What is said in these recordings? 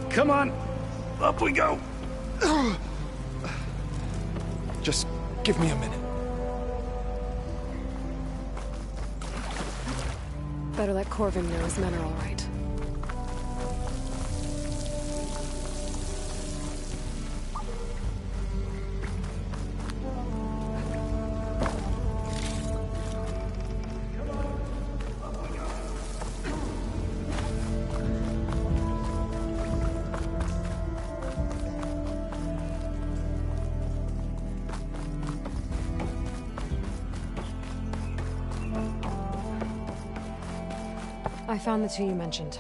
Come on, up we go. Just give me a minute. Better let Corvin know his men are all right. I found the two you mentioned.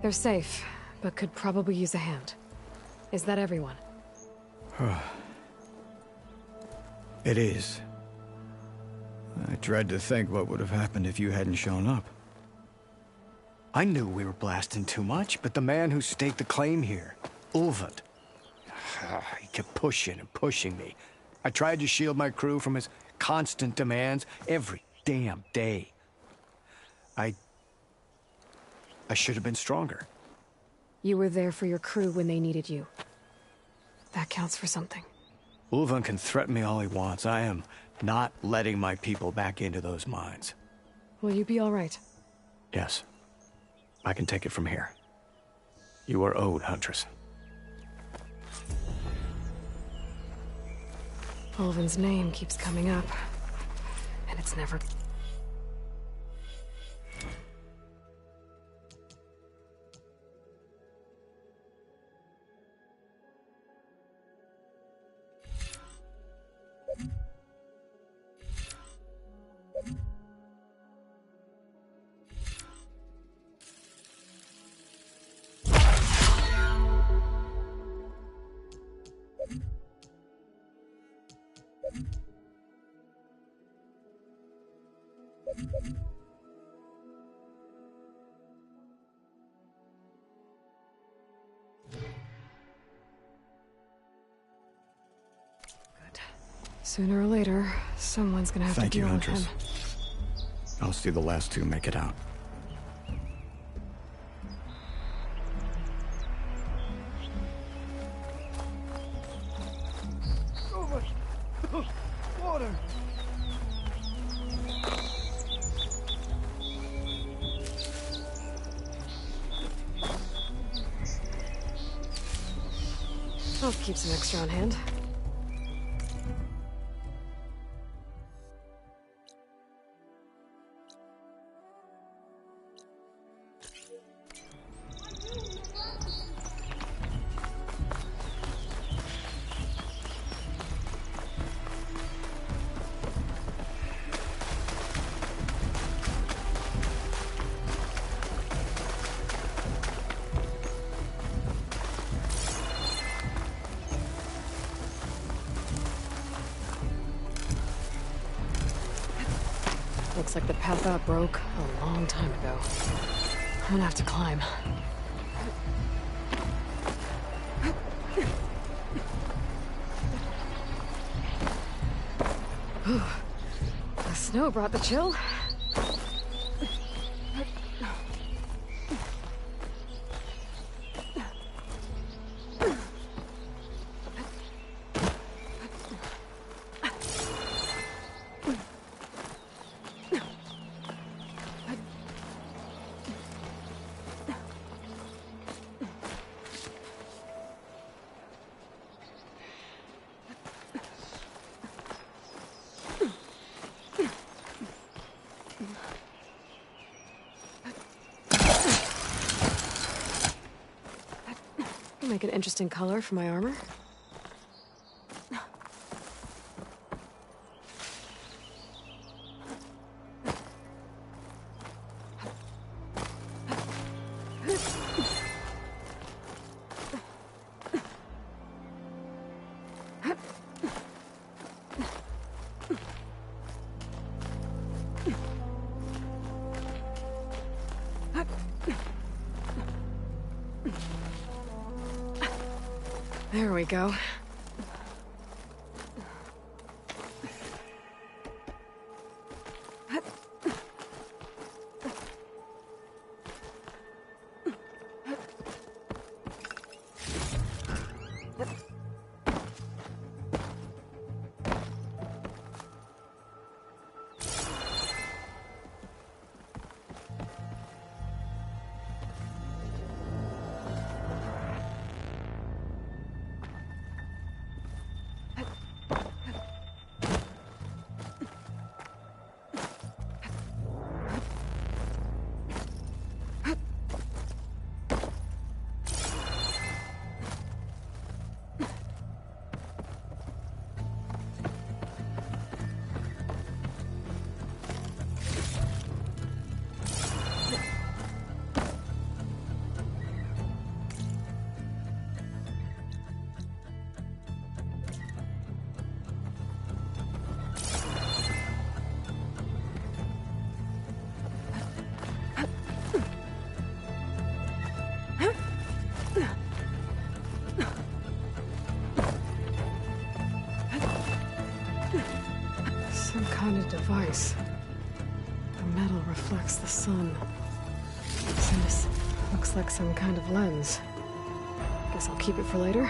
They're safe, but could probably use a hand. Is that everyone? It is. I dread to think what would have happened if you hadn't shown up. I knew we were blasting too much, but the man who staked the claim here, Ulvund, he kept pushing and pushing me. I tried to shield my crew from his constant demands every damn day. I should have been stronger. You were there for your crew when they needed you. That counts for something. Ulvund can threaten me all he wants. I am not letting my people back into those mines. Will you be all right? Yes. I can take it from here. You are owed, Huntress. Ulvund's name keeps coming up. And it's never... Sooner or later, someone's gonna have to deal with him. I'll see the last two make it out. Over! Water! I'll keep some extra on hand. Looks like the path out broke a long time ago. I'm gonna have to climb. Whew. The snow brought the chill. Make an interesting color for my armor. There we go. device. The metal reflects the sun. And this looks like some kind of lens. Guess I'll keep it for later.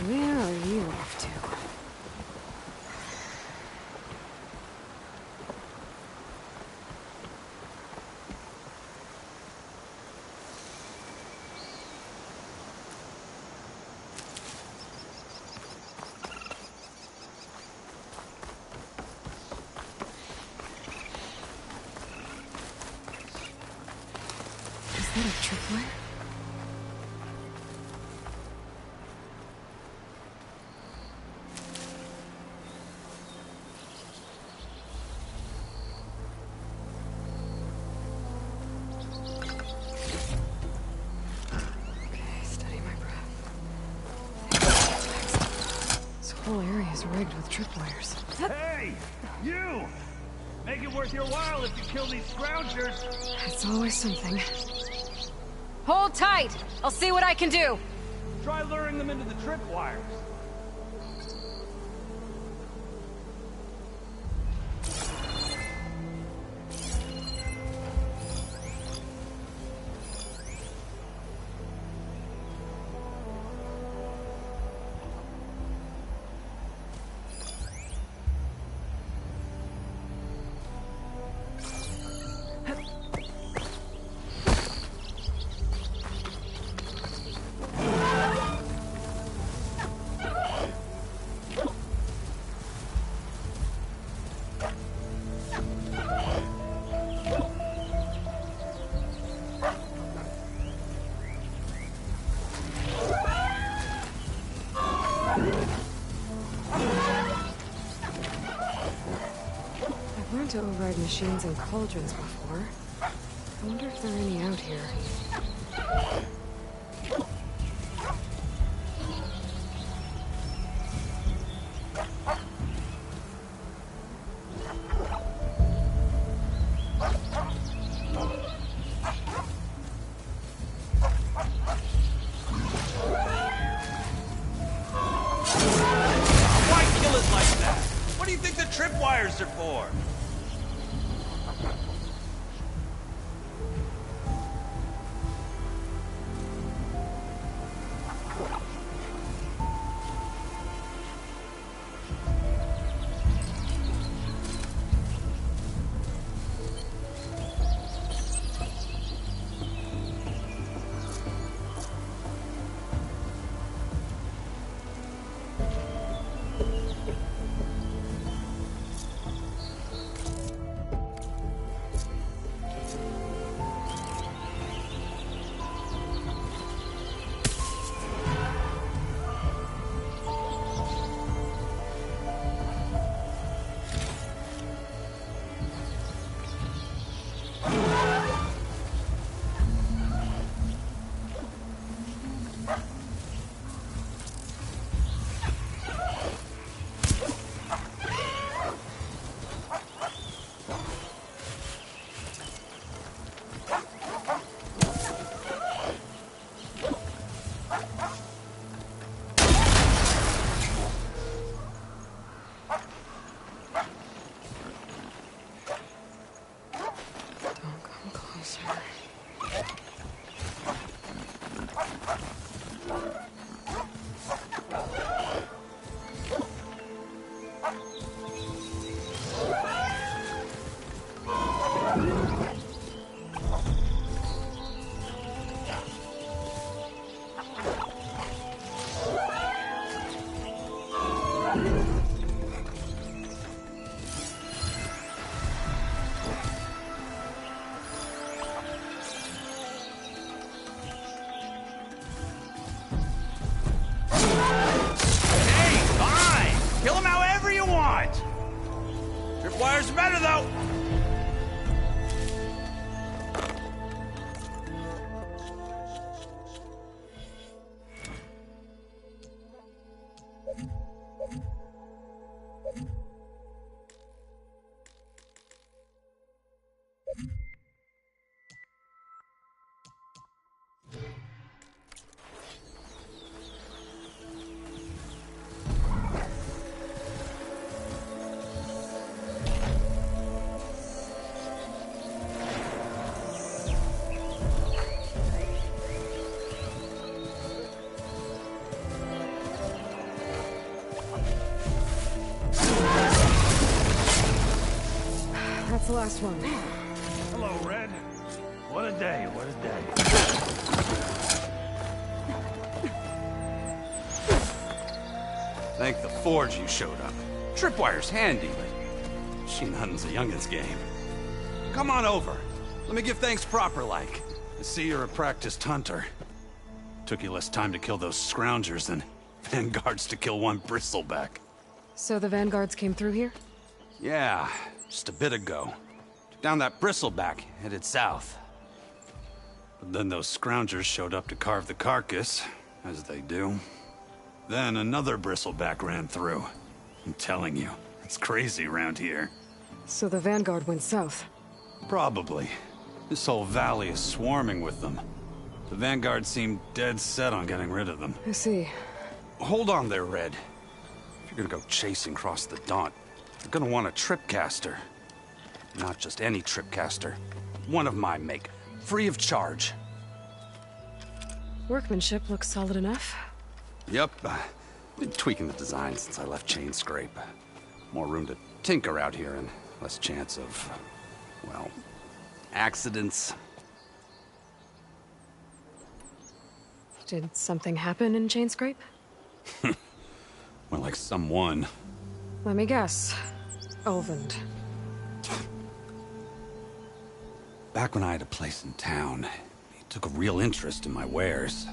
Where are you off to? Is that a tripwire? Whole area is rigged with tripwires. Hey! You! Make it worth your while if you kill these scroungers! It's always something. Hold tight! I'll see what I can do! Try luring them into the tripwires. I've learned to override machines and cauldrons before. I wonder if there are any out here. Why kill it like that? What do you think the tripwires are for? Hey, fine! Kill him however you want! Tripwire's better, though! That's the last one. Hello, Red. What a day, what a day. Thank the Forge you showed up. Tripwire's handy, but Machine hunting's a youngin's game. Come on over. Let me give thanks proper like. I see you're a practiced hunter. Took you less time to kill those scroungers than Vanguards to kill one bristleback. So the Vanguards came through here? Yeah, just a bit ago. Took down that bristleback, headed south. But then those scroungers showed up to carve the carcass, as they do. Then another bristleback ran through. I'm telling you, it's crazy around here. So the Vanguard went south. Probably. This whole valley is swarming with them. The Vanguard seemed dead set on getting rid of them. I see. Hold on there, Red. If you're gonna go chasing across the Daunt, you're gonna want a tripcaster. Not just any tripcaster. One of my make. Free of charge. Workmanship looks solid enough. Yep. Been tweaking the design since I left Chain Scrape. More room to tinker out here and less chance of, well, accidents. Did something happen in Chainscrape? Well, like someone. Let me guess. Ulvund. Back when I had a place in town, he took a real interest in my wares.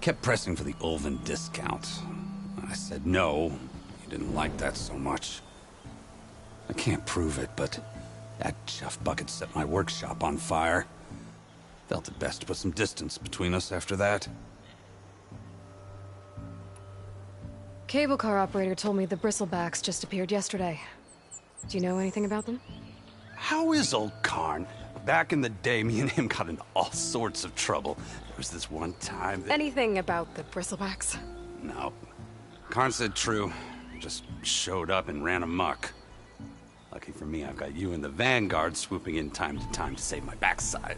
Kept pressing for the Ulvund discount. I said no. He didn't like that so much. I can't prove it, but that chuff bucket set my workshop on fire. Felt it best to put some distance between us after that. Cable car operator told me the bristlebacks just appeared yesterday. Do you know anything about them? How is old Karn? Back in the day, me and him got into all sorts of trouble. There was this one time that... Anything about the bristlebacks? No. Karn said true. Just showed up and ran amok. Lucky for me, I've got you and the Vanguard swooping in time to time to save my backside.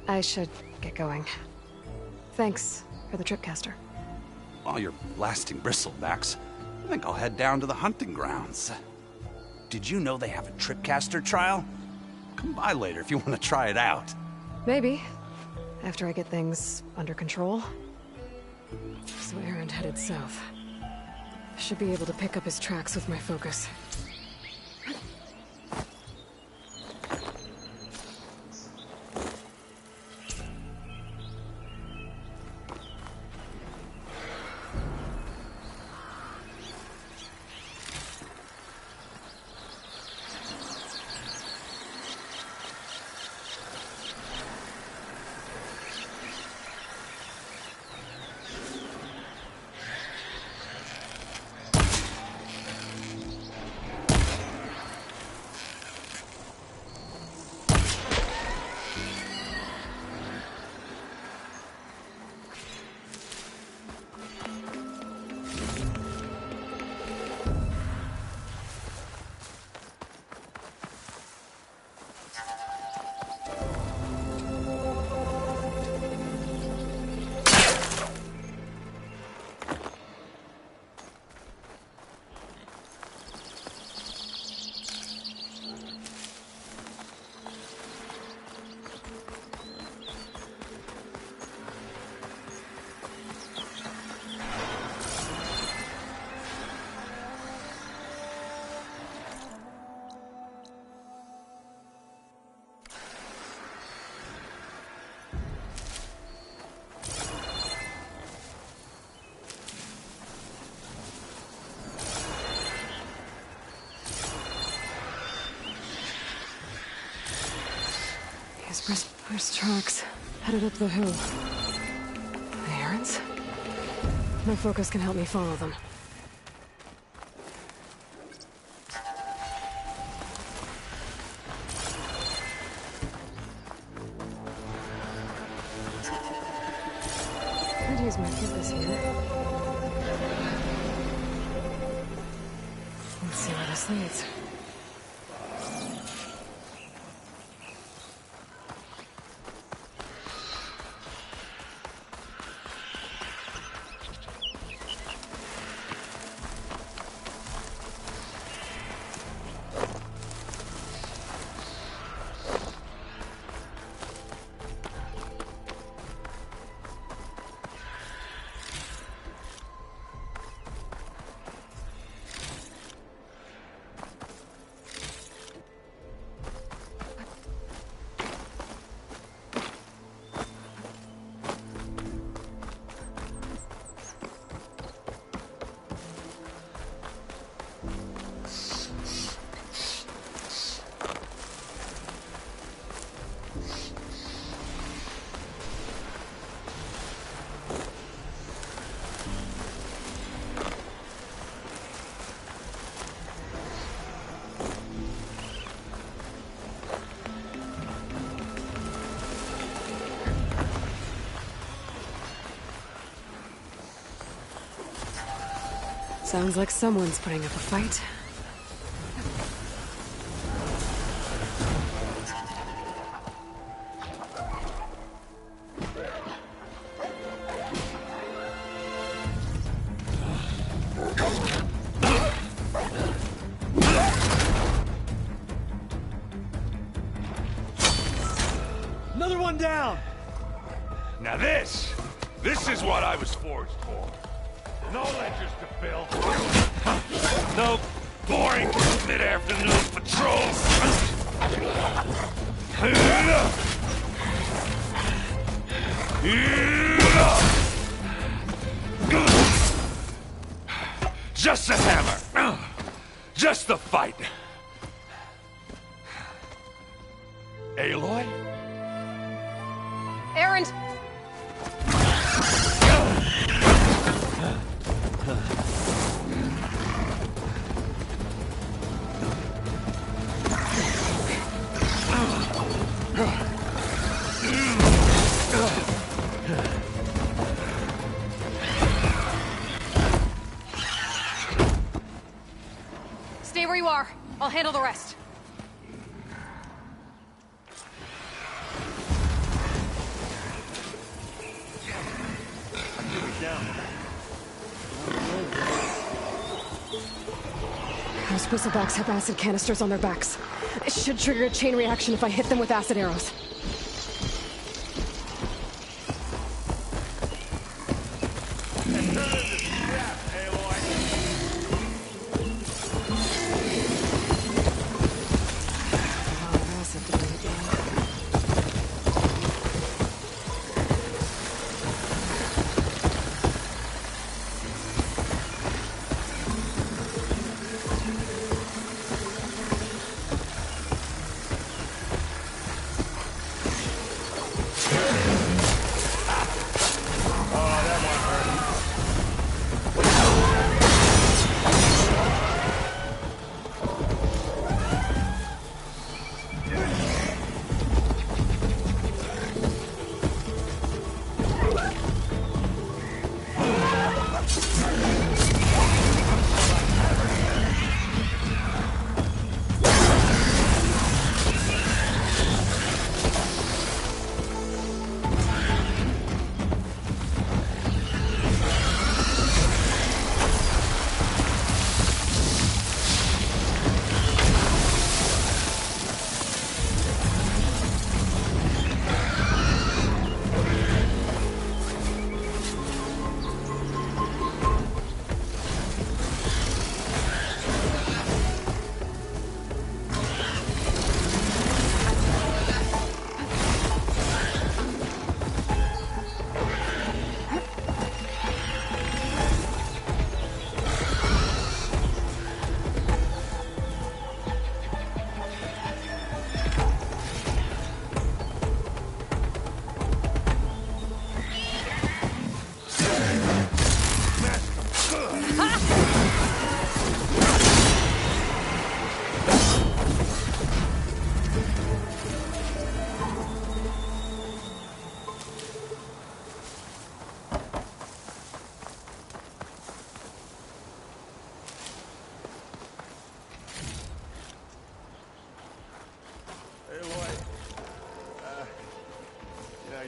I should get going. Thanks for the tripcaster. While you're blasting bristlebacks, I think I'll head down to the hunting grounds. Did you know they have a tripcaster trial? Come by later if you want to try it out. Maybe. After I get things under control. So Erend headed south. Should be able to pick up his tracks with my focus. There's tracks headed up the hill. The errands? No focus can help me follow them. Could use my fitness here. Let's see where this leads. Sounds like someone's putting up a fight. Another one down! Now this is what I was forged for. No ledgers to fill. No boring mid-afternoon patrols. Just the hammer. Just the fight. Aloy? Erend! Stay where you are. I'll handle the rest. Those Bristledogs have acid canisters on their backs. It should trigger a chain reaction if I hit them with acid arrows.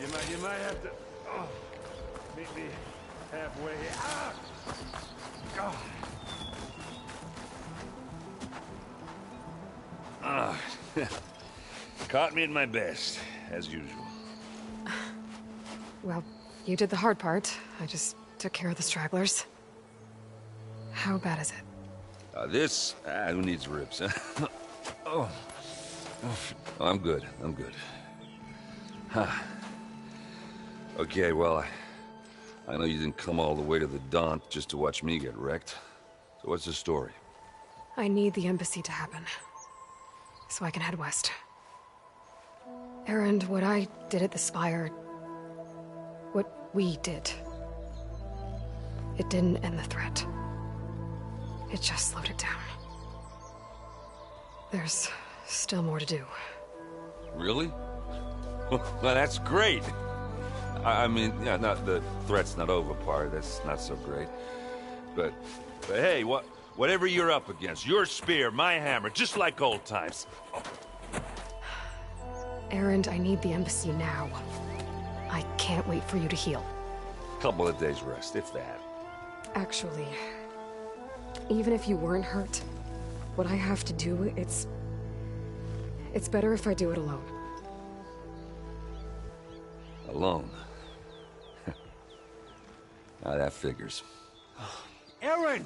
You might have to meet me halfway. Caught me at my best, as usual. Well, you did the hard part. I just took care of the stragglers. How bad is it? Who needs ribs, huh? Oh, I'm good. I'm good. Huh. Okay, well, I know you didn't come all the way to the Daunt just to watch me get wrecked. So what's the story? I need the embassy to happen, so I can head west. Erend, what I did at the Spire... what we did... it didn't end the threat. It just slowed it down. There's still more to do. Really? Well, that's great. I mean, yeah, not the threat's not over part. That's not so great. But hey, whatever you're up against, your spear, my hammer, just like old times. Erend, I need the embassy now. I can't wait for you to heal. Couple of days rest, if that. Actually, even if you weren't hurt, what I have to do, it's better if I do it alone. Alone? Now that figures. Erend!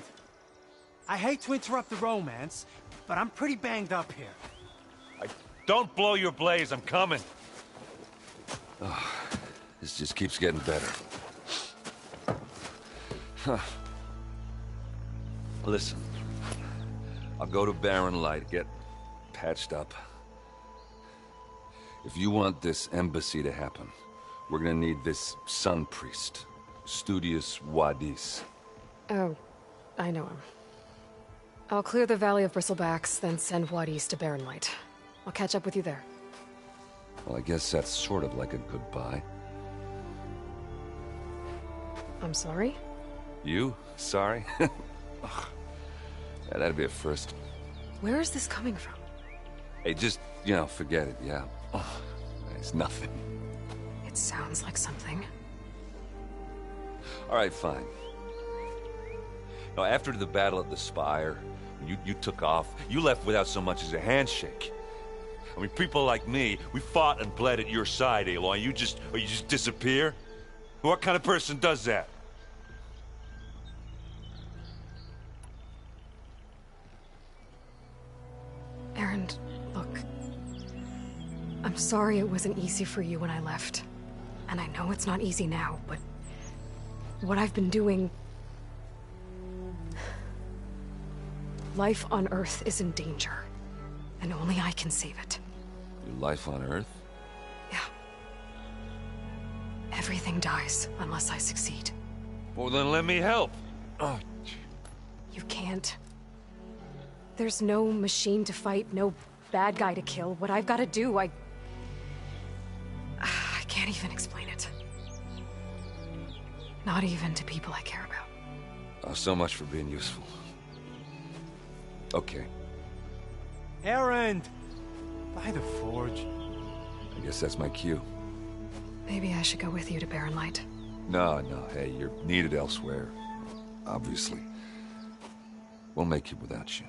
I hate to interrupt the romance, but I'm pretty banged up here. Don't blow your blaze, I'm coming. Oh, this just keeps getting better. Huh. Listen, I'll go to Barren Light, get patched up. If you want this embassy to happen, we're gonna need this Sun Priest, Studius Wadis. Oh, I know him. I'll clear the Valley of Bristlebacks, then send Wadis to Barren Light. I'll catch up with you there. Well, I guess that's sort of like a goodbye. I'm sorry? You? Sorry? Ugh. Yeah, that'd be a first. Where is this coming from? Hey, just, forget it, yeah. Oh, it's nothing. It sounds like something. All right, fine. Now, after the Battle of the Spire, you took off. You left without so much as a handshake. I mean, people like me, we fought and bled at your side, Aloy. You just disappear? What kind of person does that? Erend, look. I'm sorry it wasn't easy for you when I left. And I know it's not easy now, but... what I've been doing... life on Earth is in danger. And only I can save it. Your life on Earth? Yeah. Everything dies unless I succeed. Well, then let me help. Oh. You can't. There's no machine to fight, no bad guy to kill. What I've got to do, I can't even explain it. Not even to people I care about. Oh, so much for being useful. Okay. Erend! By the Forge. I guess that's my cue. Maybe I should go with you to Barren Light. No, hey, you're needed elsewhere. Obviously. We'll make it without you.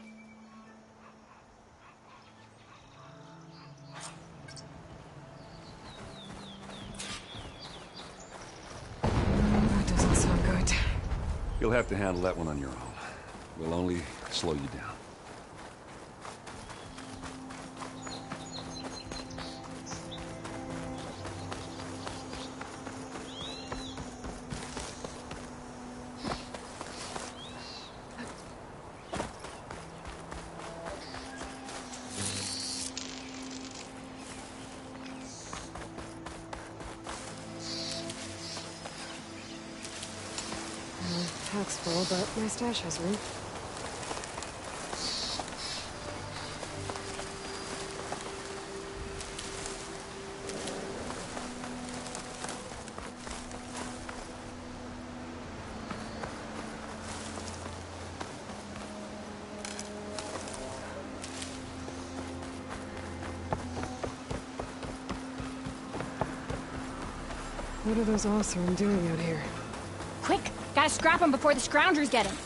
That doesn't sound good. You'll have to handle that one on your own. We'll only slow you down. Pack's full, but my stash has room. What are those Oseram doing out here? Quick! Gotta scrap him before the Scroungers get him.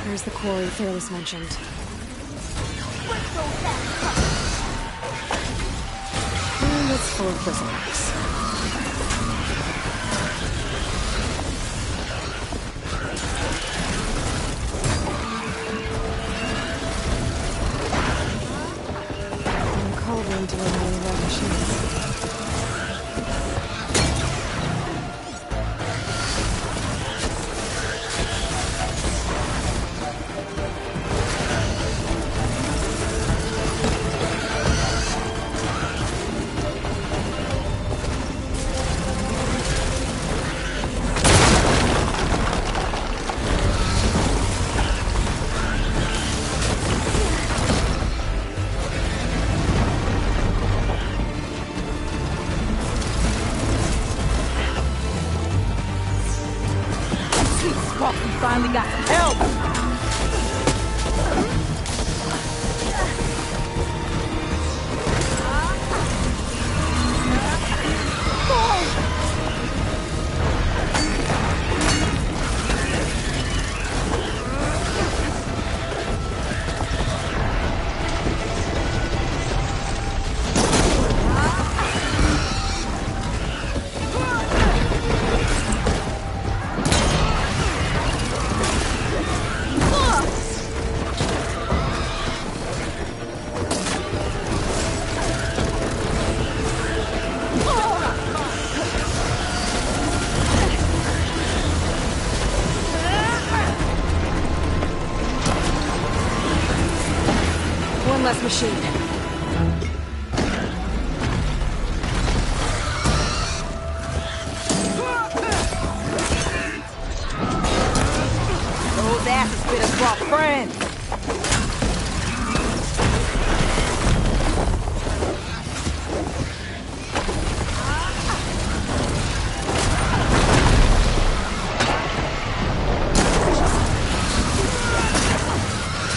There's the quarry Fearless mentioned. And it's full of bristlecocks. I'm cauldron to run all the red machines. Finally got some help! One less machine. Those asses fit us brought friends!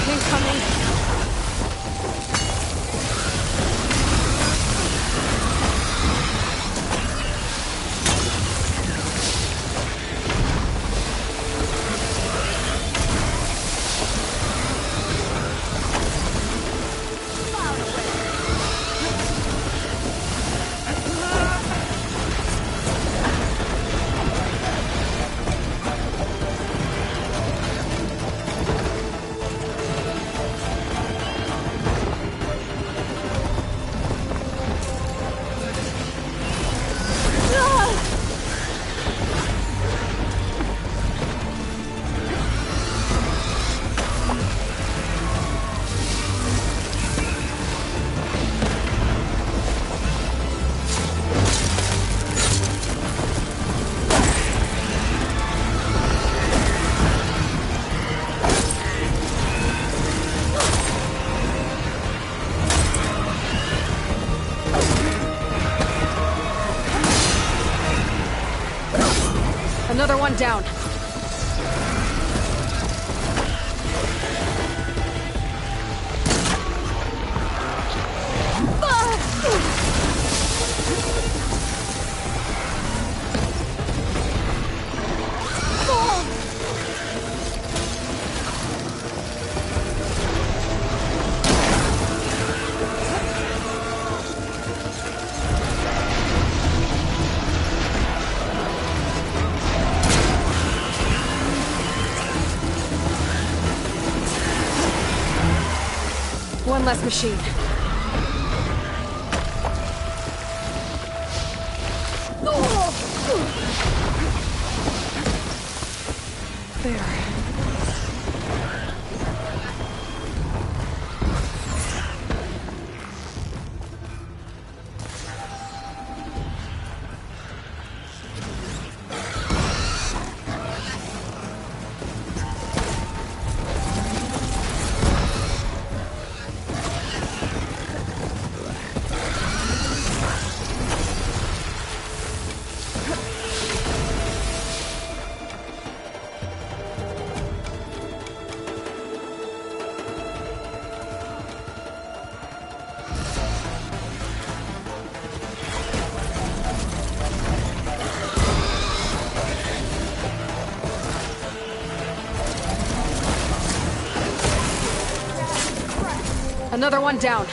Incoming. Another one down. One less machine. There. Another one down.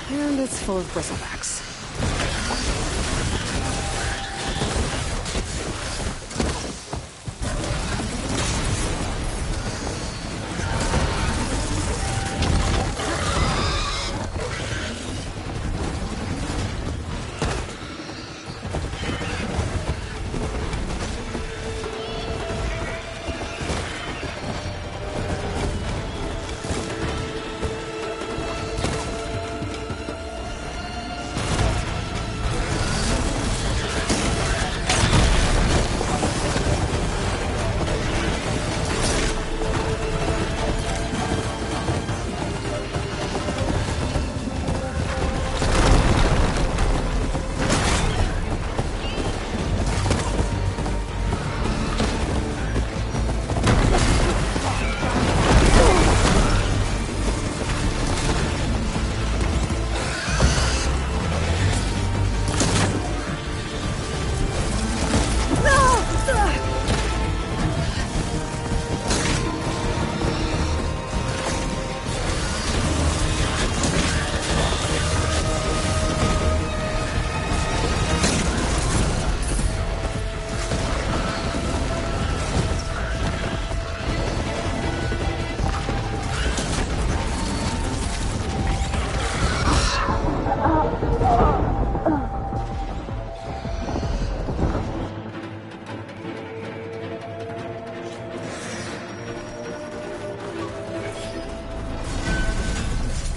And it's full of bristlebacks.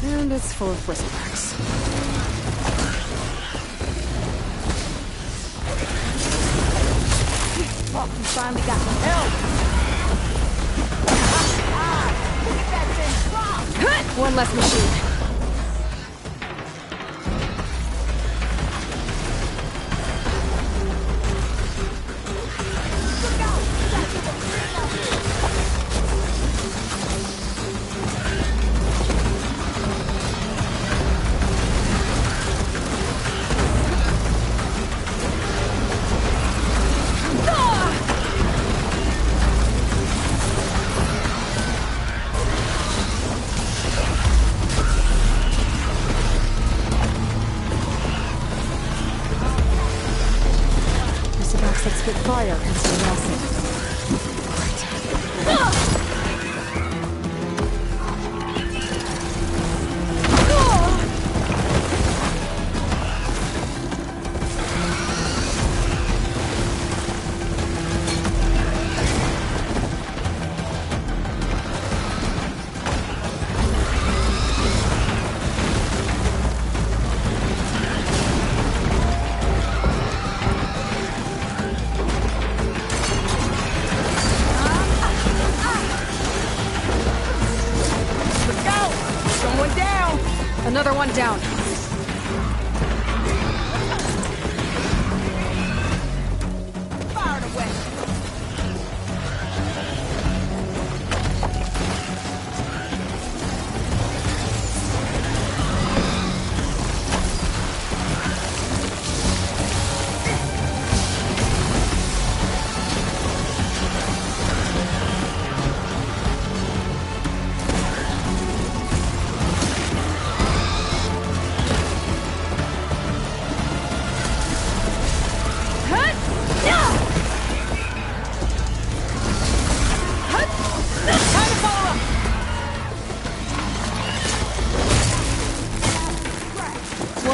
And it's full of bristlebacks. Oh, we finally got some help. Look at that thing drop. One less machine. That spit fire instead of acid. Another one down. Fire away.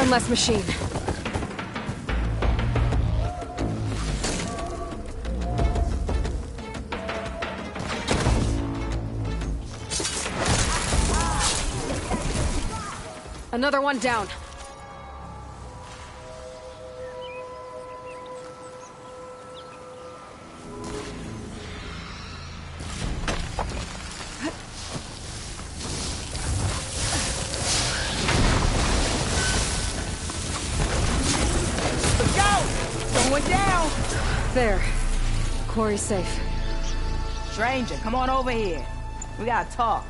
One less machine. Another one down. There. Quarry's safe. Stranger, come on over here. We gotta talk.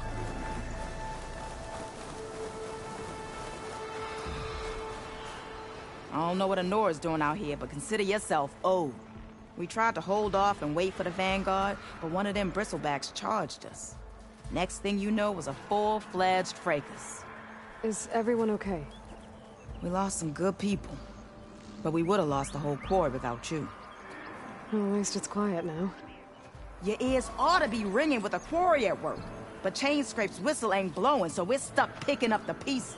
I don't know what Honora's doing out here, but consider yourself owed. We tried to hold off and wait for the Vanguard, but one of them bristlebacks charged us. Next thing you know was a full-fledged fracas. Is everyone okay? We lost some good people, but we would have lost the whole quarry without you. Well, at least it's quiet now. Your ears ought to be ringing with a quarry at work, but Chainscrape's whistle ain't blowing, so we're stuck picking up the pieces.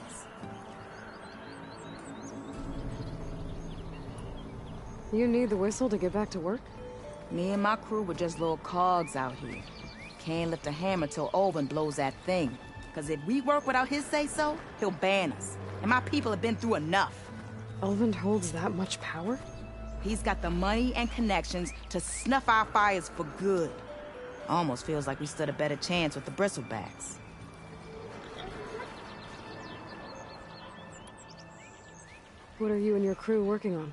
You need the whistle to get back to work? Me and my crew were just little cogs out here. Can't lift a hammer till Olvin blows that thing. Cause if we work without his say-so, he'll ban us. And my people have been through enough. Olvin holds that much power? He's got the money and connections to snuff our fires for good. Almost feels like we stood a better chance with the bristlebacks. What are you and your crew working on?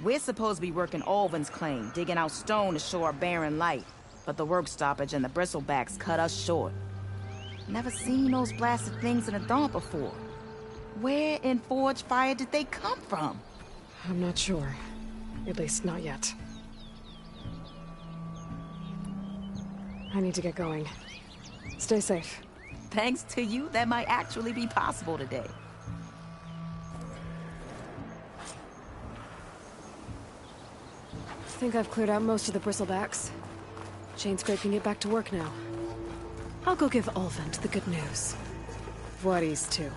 We're supposed to be working Olvin's claim, digging out stone to show our barren light. But the work stoppage and the bristlebacks cut us short. Never seen those blasted things in a dawn before. Where in Forge Fire did they come from? I'm not sure. At least not yet. I need to get going. Stay safe. Thanks to you, that might actually be possible today. I think I've cleared out most of the bristlebacks. Chainscrape can get back to work now. I'll go give Olvin the good news. Voorhis too.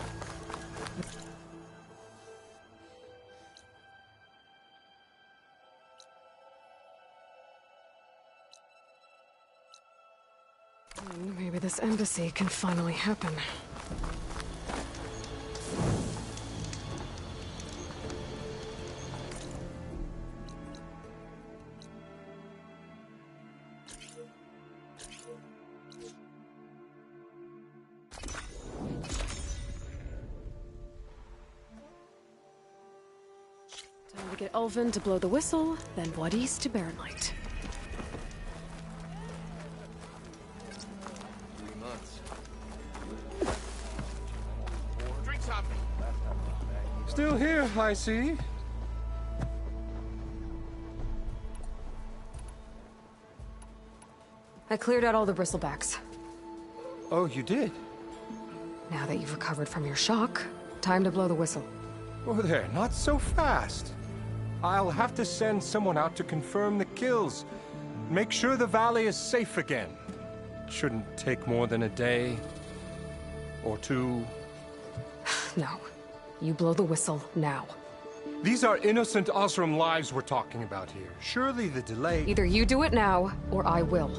Maybe this embassy can finally happen. Time to get Olvin to blow the whistle, then Voorhis to Barren Light. Still here, I see. I cleared out all the bristlebacks. Oh, you did? Now that you've recovered from your shock, time to blow the whistle. Oh there, not so fast. I'll have to send someone out to confirm the kills. Make sure the valley is safe again. Shouldn't take more than a day. Or two. No. You blow the whistle now. These are innocent Osram lives we're talking about here. Surely the delay... Either you do it now, or I will.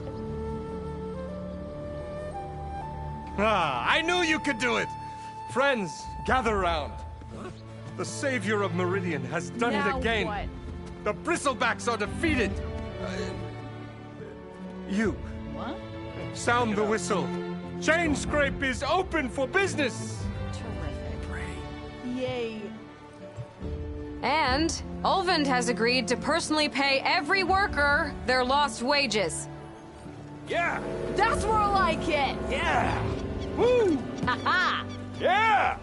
Ah, I knew you could do it! Friends, gather around. The savior of Meridian has done it again. What? The bristlebacks are defeated. You. What? Sound the whistle. Chainscrape is open for business. Yay. And Olvin has agreed to personally pay every worker their lost wages. Yeah! That's more like it! Yeah! Woo! Haha! Yeah!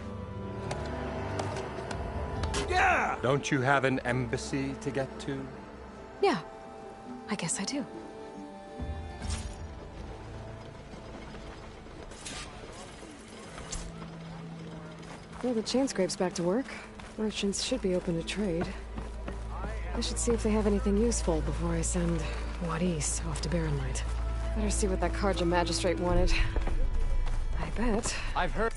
Yeah! Don't you have an embassy to get to? Yeah, I guess I do. Well, the Chainscrape's back to work. Merchants should be open to trade. I should see if they have anything useful before I send Voorhis off to Barren Light. Better see what that Carja magistrate wanted. I bet. I've heard...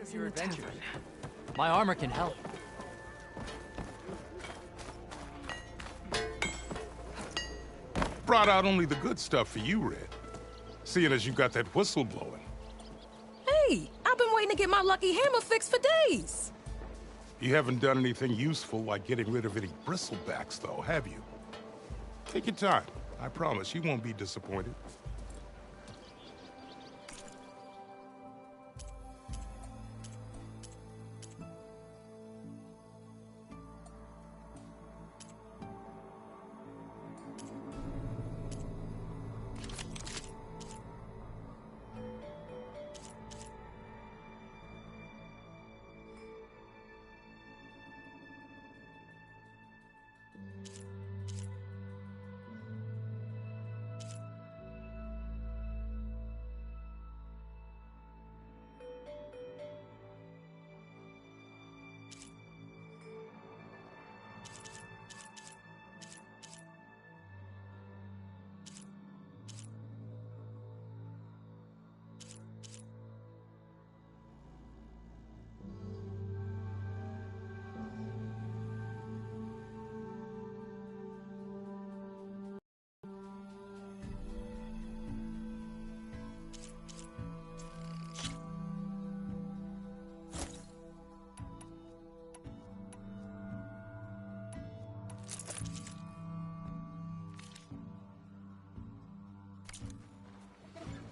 What's your adventures? My armor can help. Brought out only the good stuff for you, Red. Seeing as you got that whistle blowing. Hey, I've been waiting to get my lucky hammer fixed for days. You haven't done anything useful like getting rid of any bristlebacks, though, have you? Take your time. I promise you won't be disappointed.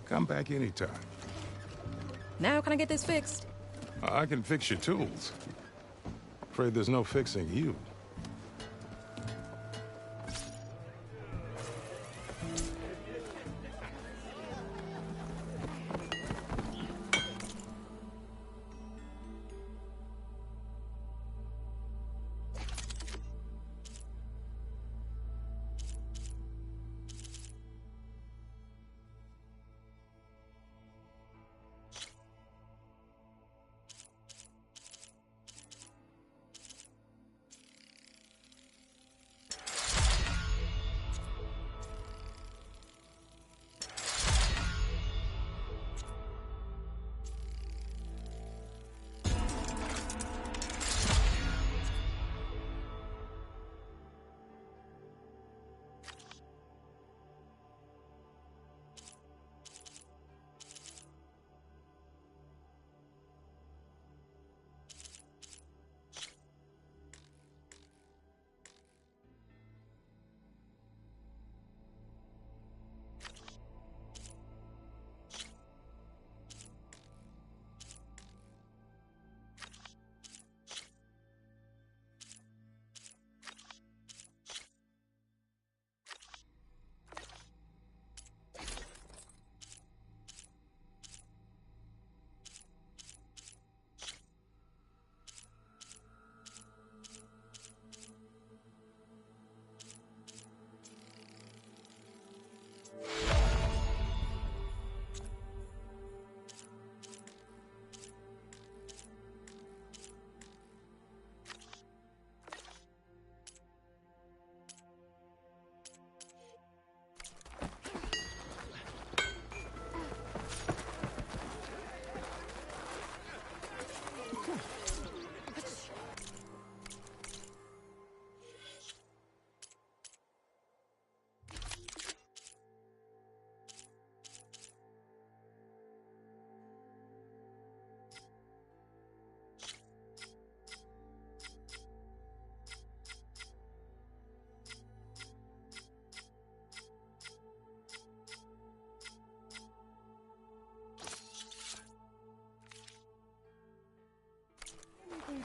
Come back anytime. Now can I get this fixed? I can fix your tools. Afraid there's no fixing you.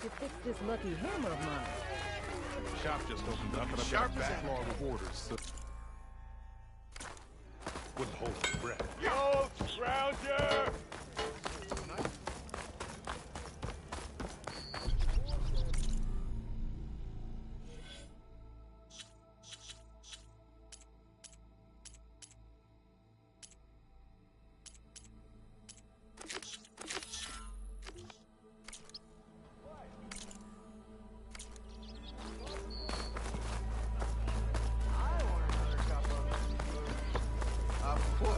To fix this lucky hammer of mine. Shop just opened up and I've got a backlog of orders, so... Wouldn't hold your breath. Yo, Scrounger! Of course.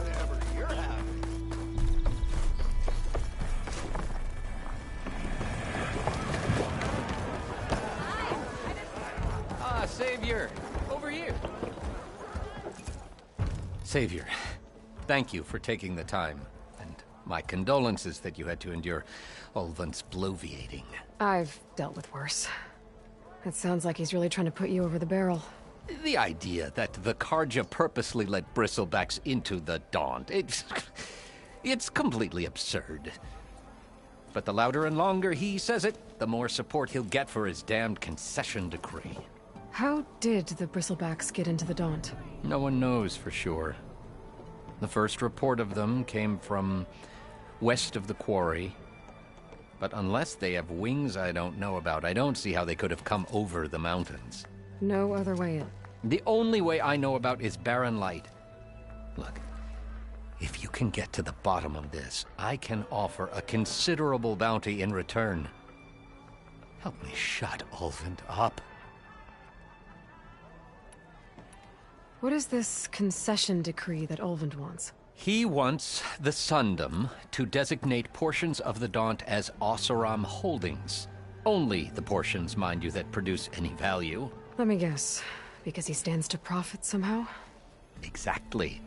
Savior! Over here! Savior, thank you for taking the time. And my condolences that you had to endure Ulvund's bloviating. I've dealt with worse. It sounds like he's really trying to put you over the barrel. The idea that the Carja purposely let Bristlebacks into the Daunt, it's completely absurd. But the louder and longer he says it, the more support he'll get for his damned concession decree. How did the Bristlebacks get into the Daunt? No one knows for sure. The first report of them came from west of the quarry. But unless they have wings I don't know about, I don't see how they could have come over the mountains. No other way in. The only way I know about is Barren Light. Look, if you can get to the bottom of this, I can offer a considerable bounty in return. Help me shut Ulvund up. What is this concession decree that Ulvund wants? He wants the Sundom to designate portions of the Daunt as Oseram holdings. Only the portions, mind you, that produce any value. Let me guess. Because he stands to profit somehow? Exactly.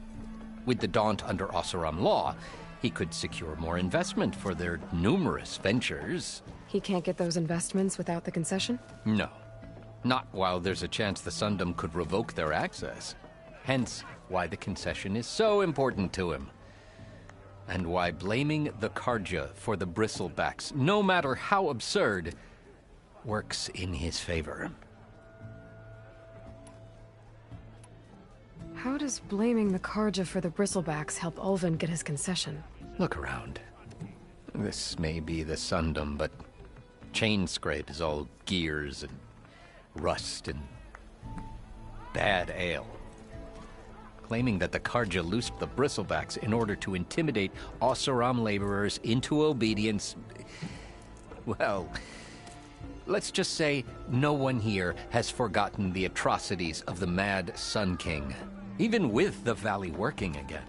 With the Daunt under Oseram law, he could secure more investment for their numerous ventures. He can't get those investments without the concession? No. Not while there's a chance the Sundom could revoke their access. Hence, why the concession is so important to him. And why blaming the Carja for the Bristlebacks, no matter how absurd, works in his favor. How does blaming the Carja for the Bristlebacks help Ulvund get his concession? Look around. This may be the Sundom, but Chainscrape is all gears and rust and bad ale. Claiming that the Carja loosed the Bristlebacks in order to intimidate Oseram laborers into obedience. Well, let's just say no one here has forgotten the atrocities of the Mad Sun King. Even with the Valley working again,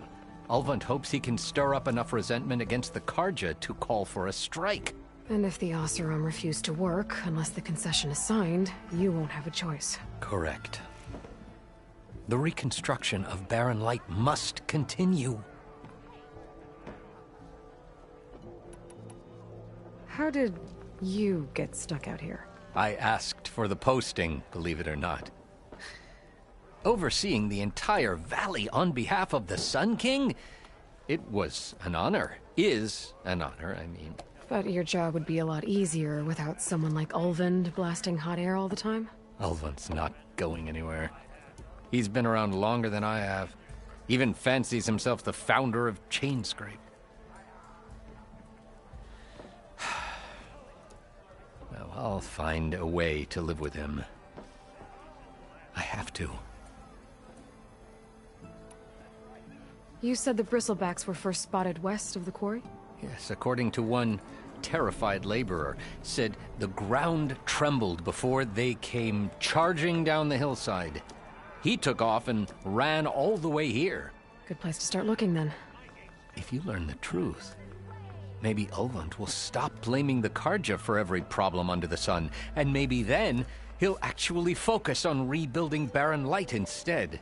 Ulvund hopes he can stir up enough resentment against the Carja to call for a strike. And if the Oseram refuse to work, unless the concession is signed, you won't have a choice. Correct. The reconstruction of Barren Light must continue. How did you get stuck out here? I asked for the posting, believe it or not. Overseeing the entire valley on behalf of the Sun King? It was an honor. Is an honor, I mean. But your job would be a lot easier without someone like Ulvund blasting hot air all the time? Ulvund's not going anywhere. He's been around longer than I have. Even fancies himself the founder of Chainscrape. Well, I'll find a way to live with him. I have to. You said the Bristlebacks were first spotted west of the quarry? Yes, according to one terrified laborer, said the ground trembled before they came charging down the hillside. He took off and ran all the way here. Good place to start looking, then. If you learn the truth, maybe Ulvund will stop blaming the Carja for every problem under the sun, and maybe then he'll actually focus on rebuilding Barren Light instead.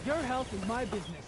Your health is my business.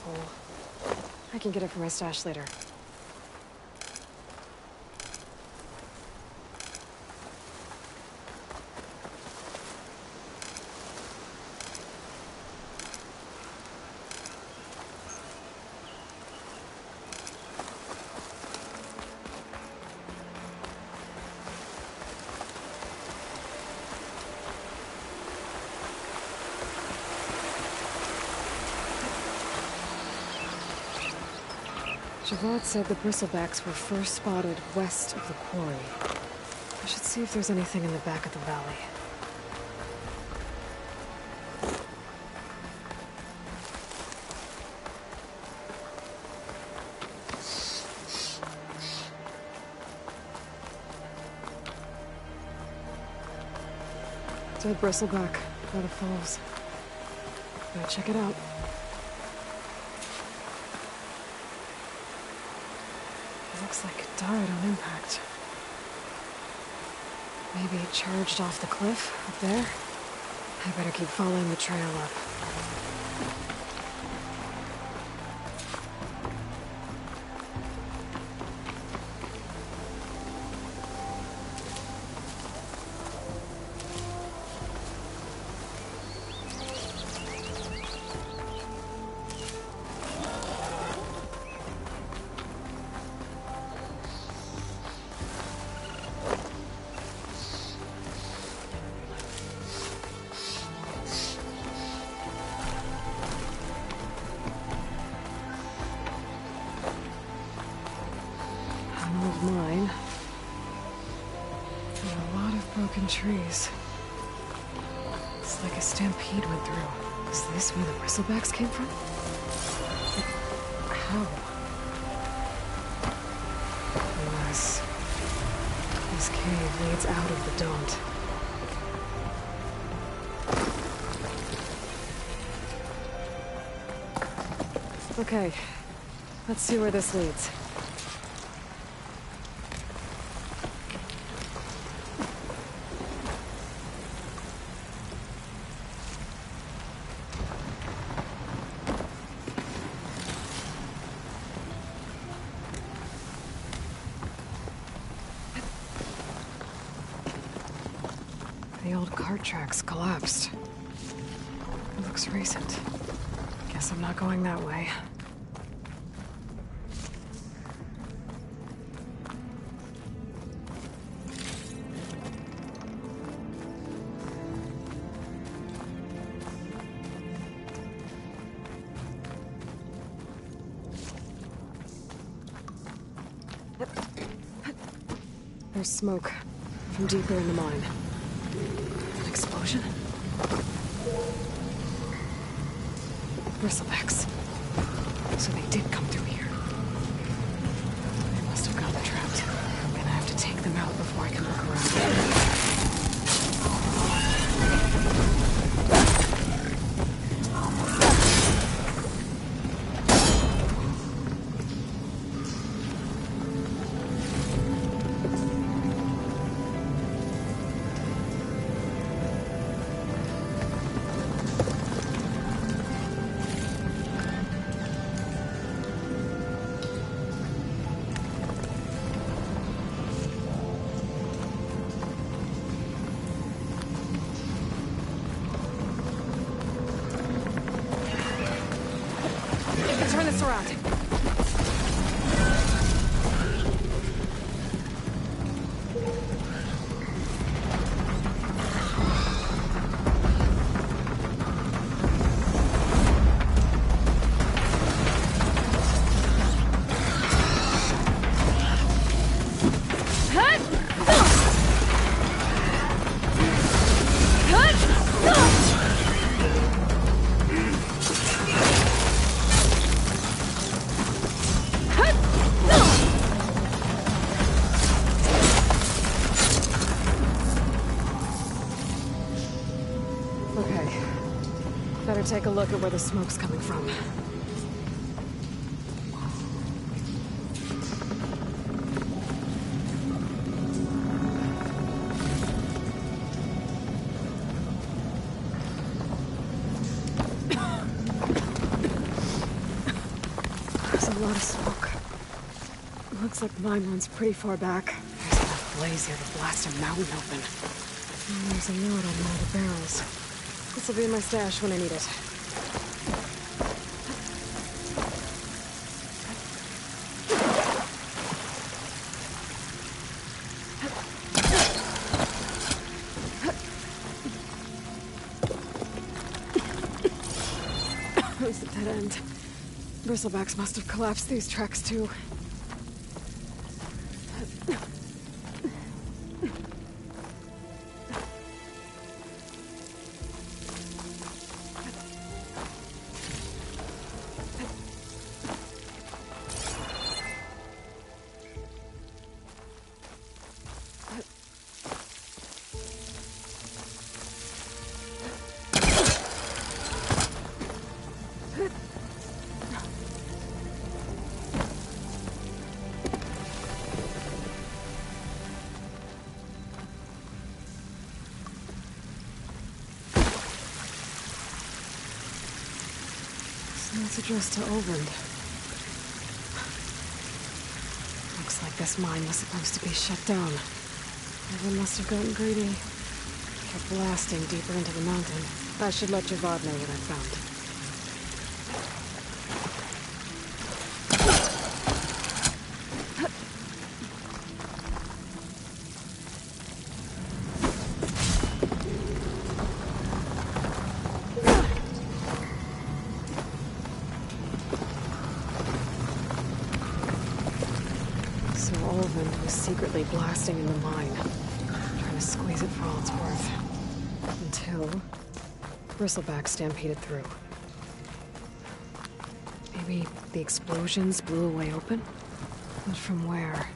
hole. I can get it from my stash later. Javad said the bristlebacks were first spotted west of the quarry. I should see if there's anything in the back of the valley. Dead bristleback by the falls. Gotta check it out. Looks like it died on impact. Maybe it charged off the cliff up there. I better keep following the trail up. Mine. And a lot of broken trees. It's like a stampede went through. Is this where the bristlebacks came from? But how? Unless this cave leads out of the Daunt. Okay, let's see where this leads. The old cart tracks collapsed. It looks recent. Guess I'm not going that way. There's smoke from deeper in the mine. An explosion? Bristlebacks. So they did come through here. They must have gotten trapped. I'm gonna have to take them out before I can look around. Turn this around. Okay. Better take a look at where the smoke's coming from. of smoke. Looks like the mine runs pretty far back. There's enough blaze here to blast a mountain open. And there's a note on one of the barrels. This'll be in my stash when I need it. There's a dead end. Bristlebacks must have collapsed these tracks too. It's addressed to Olvend. Looks like this mine was supposed to be shut down. Everyone must have gotten greedy. Kept blasting deeper into the mountain. I should let Javad know what I found. Secretly blasting in the mine, trying to squeeze it for all it's worth. Until Bristleback stampeded through. Maybe the explosions blew a way open? But from where?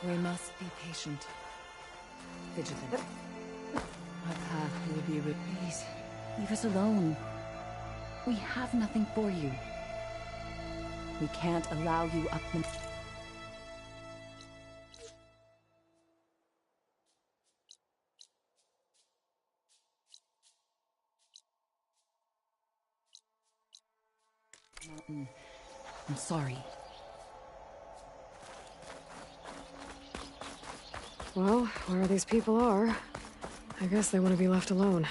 We must be patient. Vigilant. Our path will be please, leave us alone. We have nothing for you. We can't allow you up the... mountain. I'm sorry. Well, where these people are, I guess they want to be left alone.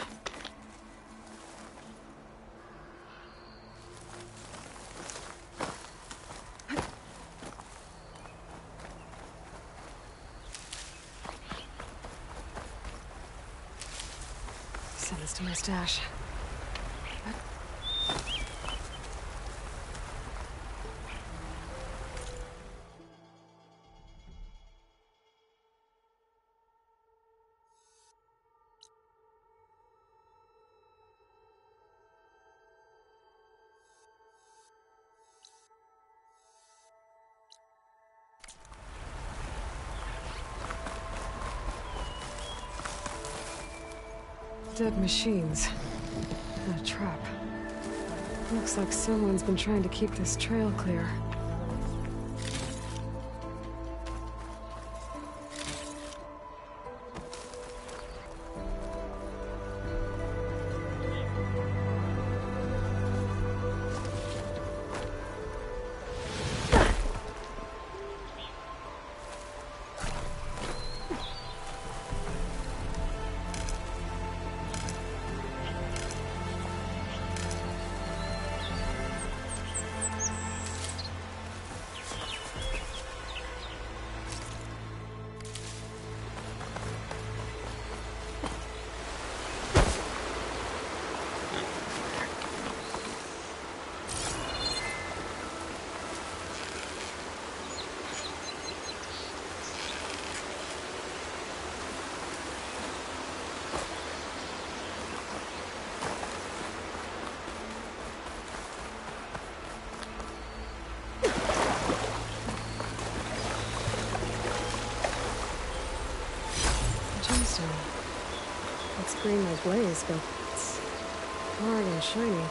Send this to my stash. Dead machines. And a trap. Looks like someone's been trying to keep this trail clear. It's green like blaze, but it's hard and shiny.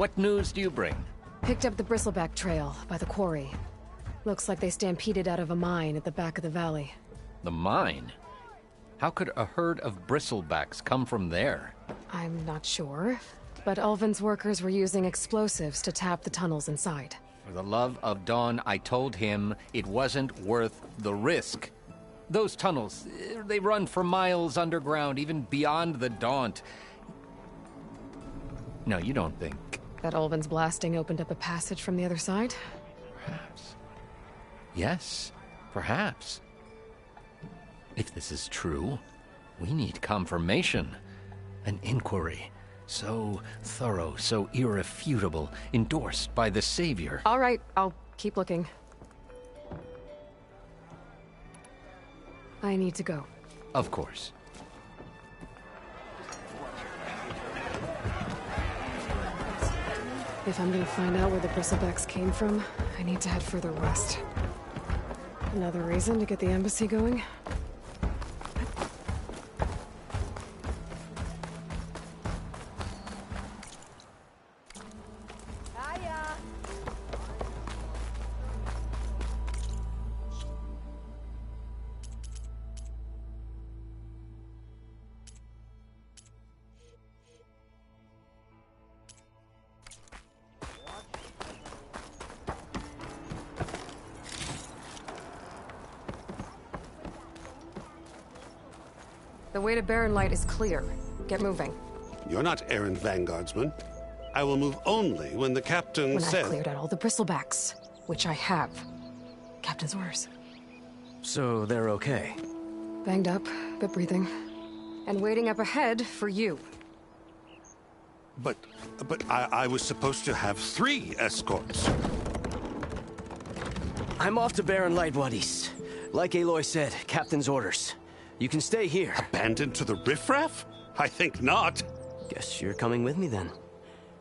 What news do you bring? Picked up the Bristleback Trail by the quarry. Looks like they stampeded out of a mine at the back of the valley. The mine? How could a herd of bristlebacks come from there? I'm not sure, but Ulvin's workers were using explosives to tap the tunnels inside. For the love of Dawn, I told him it wasn't worth the risk. Those tunnels, they run for miles underground, even beyond the Daunt. No, you don't think... That Ulvin's blasting opened up a passage from the other side? Perhaps. Yes, perhaps. If this is true, we need confirmation. An inquiry. So thorough, so irrefutable, endorsed by the Savior. All right, I'll keep looking. I need to go. Of course. If I'm gonna find out where the Bristlebacks came from, I need to head further west. Another reason to get the embassy going? The way to Barren Light is clear. Get moving. You're not errant vanguardsman. I will move only when the captain When says... I've cleared out all the Bristlebacks, which I have. Captain's orders. So they're okay? Banged up, but breathing. And waiting up ahead for you. But I was supposed to have 3 escorts. I'm off to Barren Light, Wadis. Like Aloy said, Captain's orders. You can stay here. Abandoned to the riffraff? I think not. Guess you're coming with me then.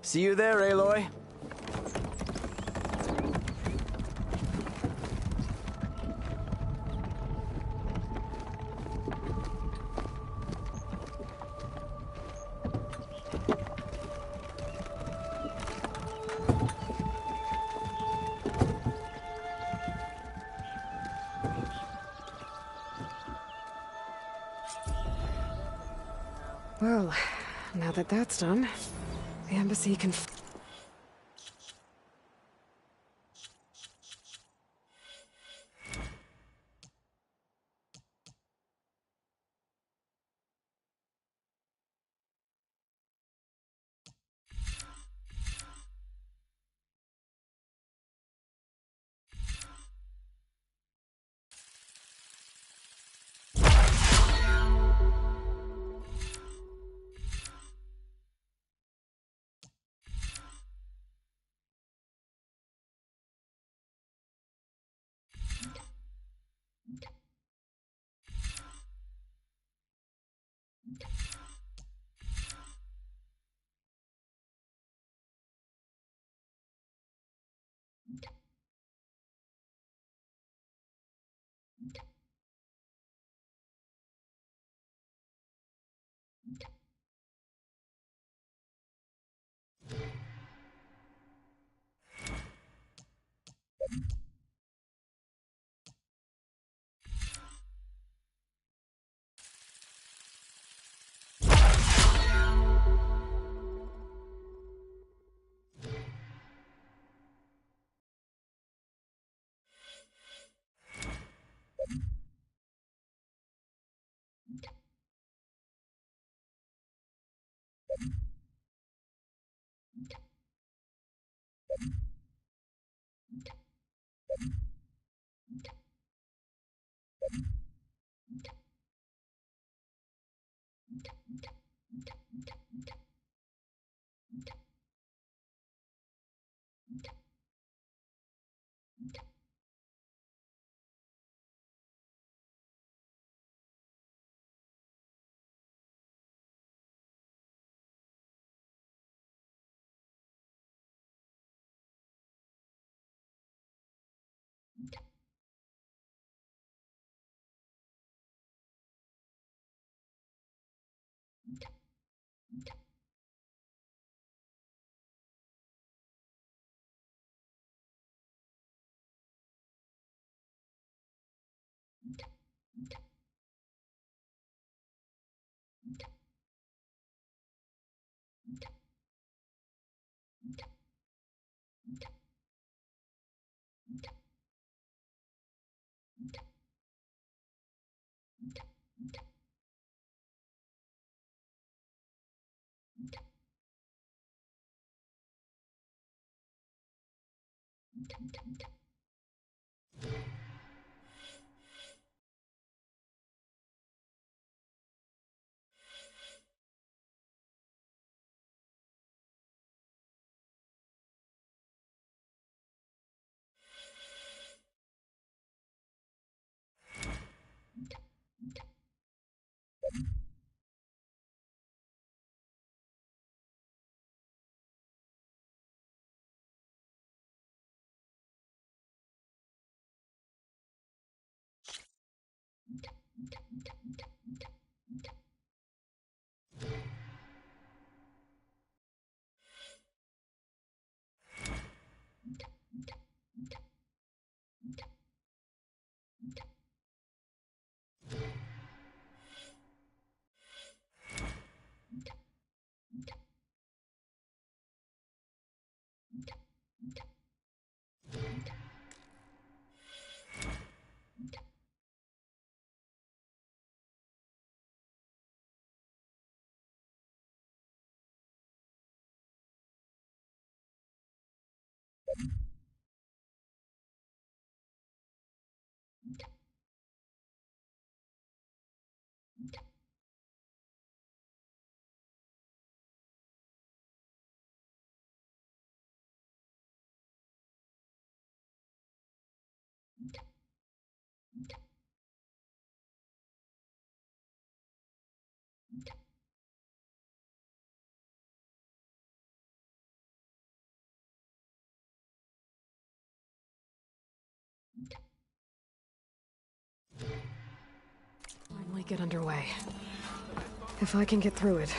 See you there, Aloy. Well, now that that's done, the embassy can... Finally get underway. If I can get through it.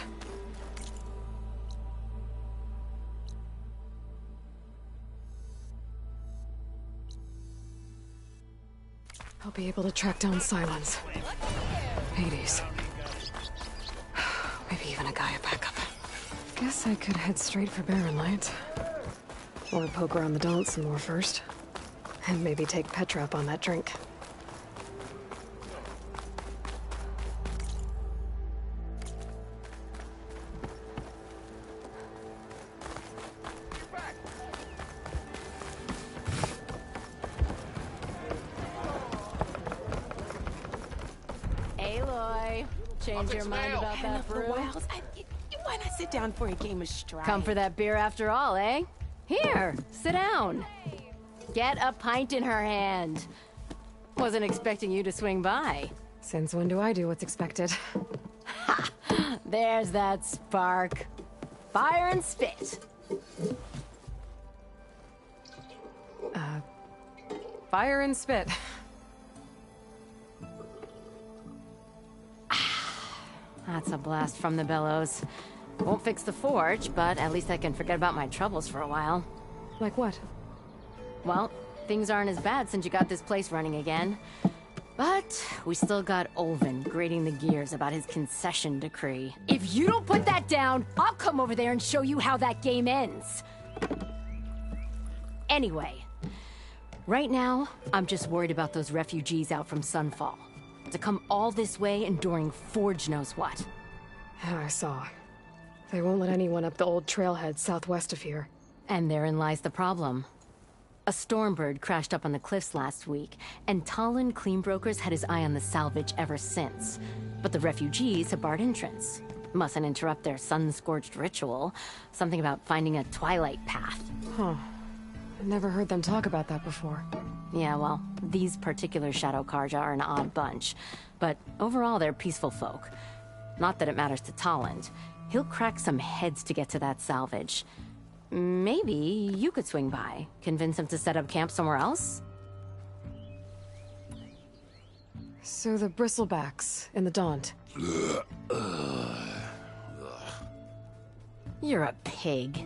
I'll be able to track down Silence. Hades. Maybe even a Gaia backup. Guess I could head straight for Barren Light. Or poke around the Daunt some more first. And maybe take Petra up on that drink. Aloy, change your mind about that brew? Why not sit down for a game of stride? Come for that beer after all, eh? Here, sit down. Get a pint in her hand. Wasn't expecting you to swing by. Since when do I do what's expected? Ha! There's that spark. Fire and spit. Fire and spit. That's a blast from the bellows. Won't fix the forge, but at least I can forget about my troubles for a while. Like what? Well, things aren't as bad since you got this place running again. But we still got Olvin grating the gears about his concession decree. If you don't put that down, I'll come over there and show you how that game ends. Anyway, right now, I'm just worried about those refugees out from Sunfall. To come all this way enduring Forge knows what. Yeah, I saw. They won't let anyone up the old trailhead southwest of here. And therein lies the problem. A Stormbird crashed up on the cliffs last week, and Talon Cleanbrokers had his eye on the salvage ever since. But the refugees have barred entrance. Mustn't interrupt their sun-scorched ritual. Something about finding a twilight path. Huh. I've never heard them talk about that before. Yeah, well, these particular Shadow Karja are an odd bunch. But overall, they're peaceful folk. Not that it matters to Talon. He'll crack some heads to get to that salvage. Maybe you could swing by. Convince him to set up camp somewhere else? So the Bristlebacks in the Daunt. You're a pig.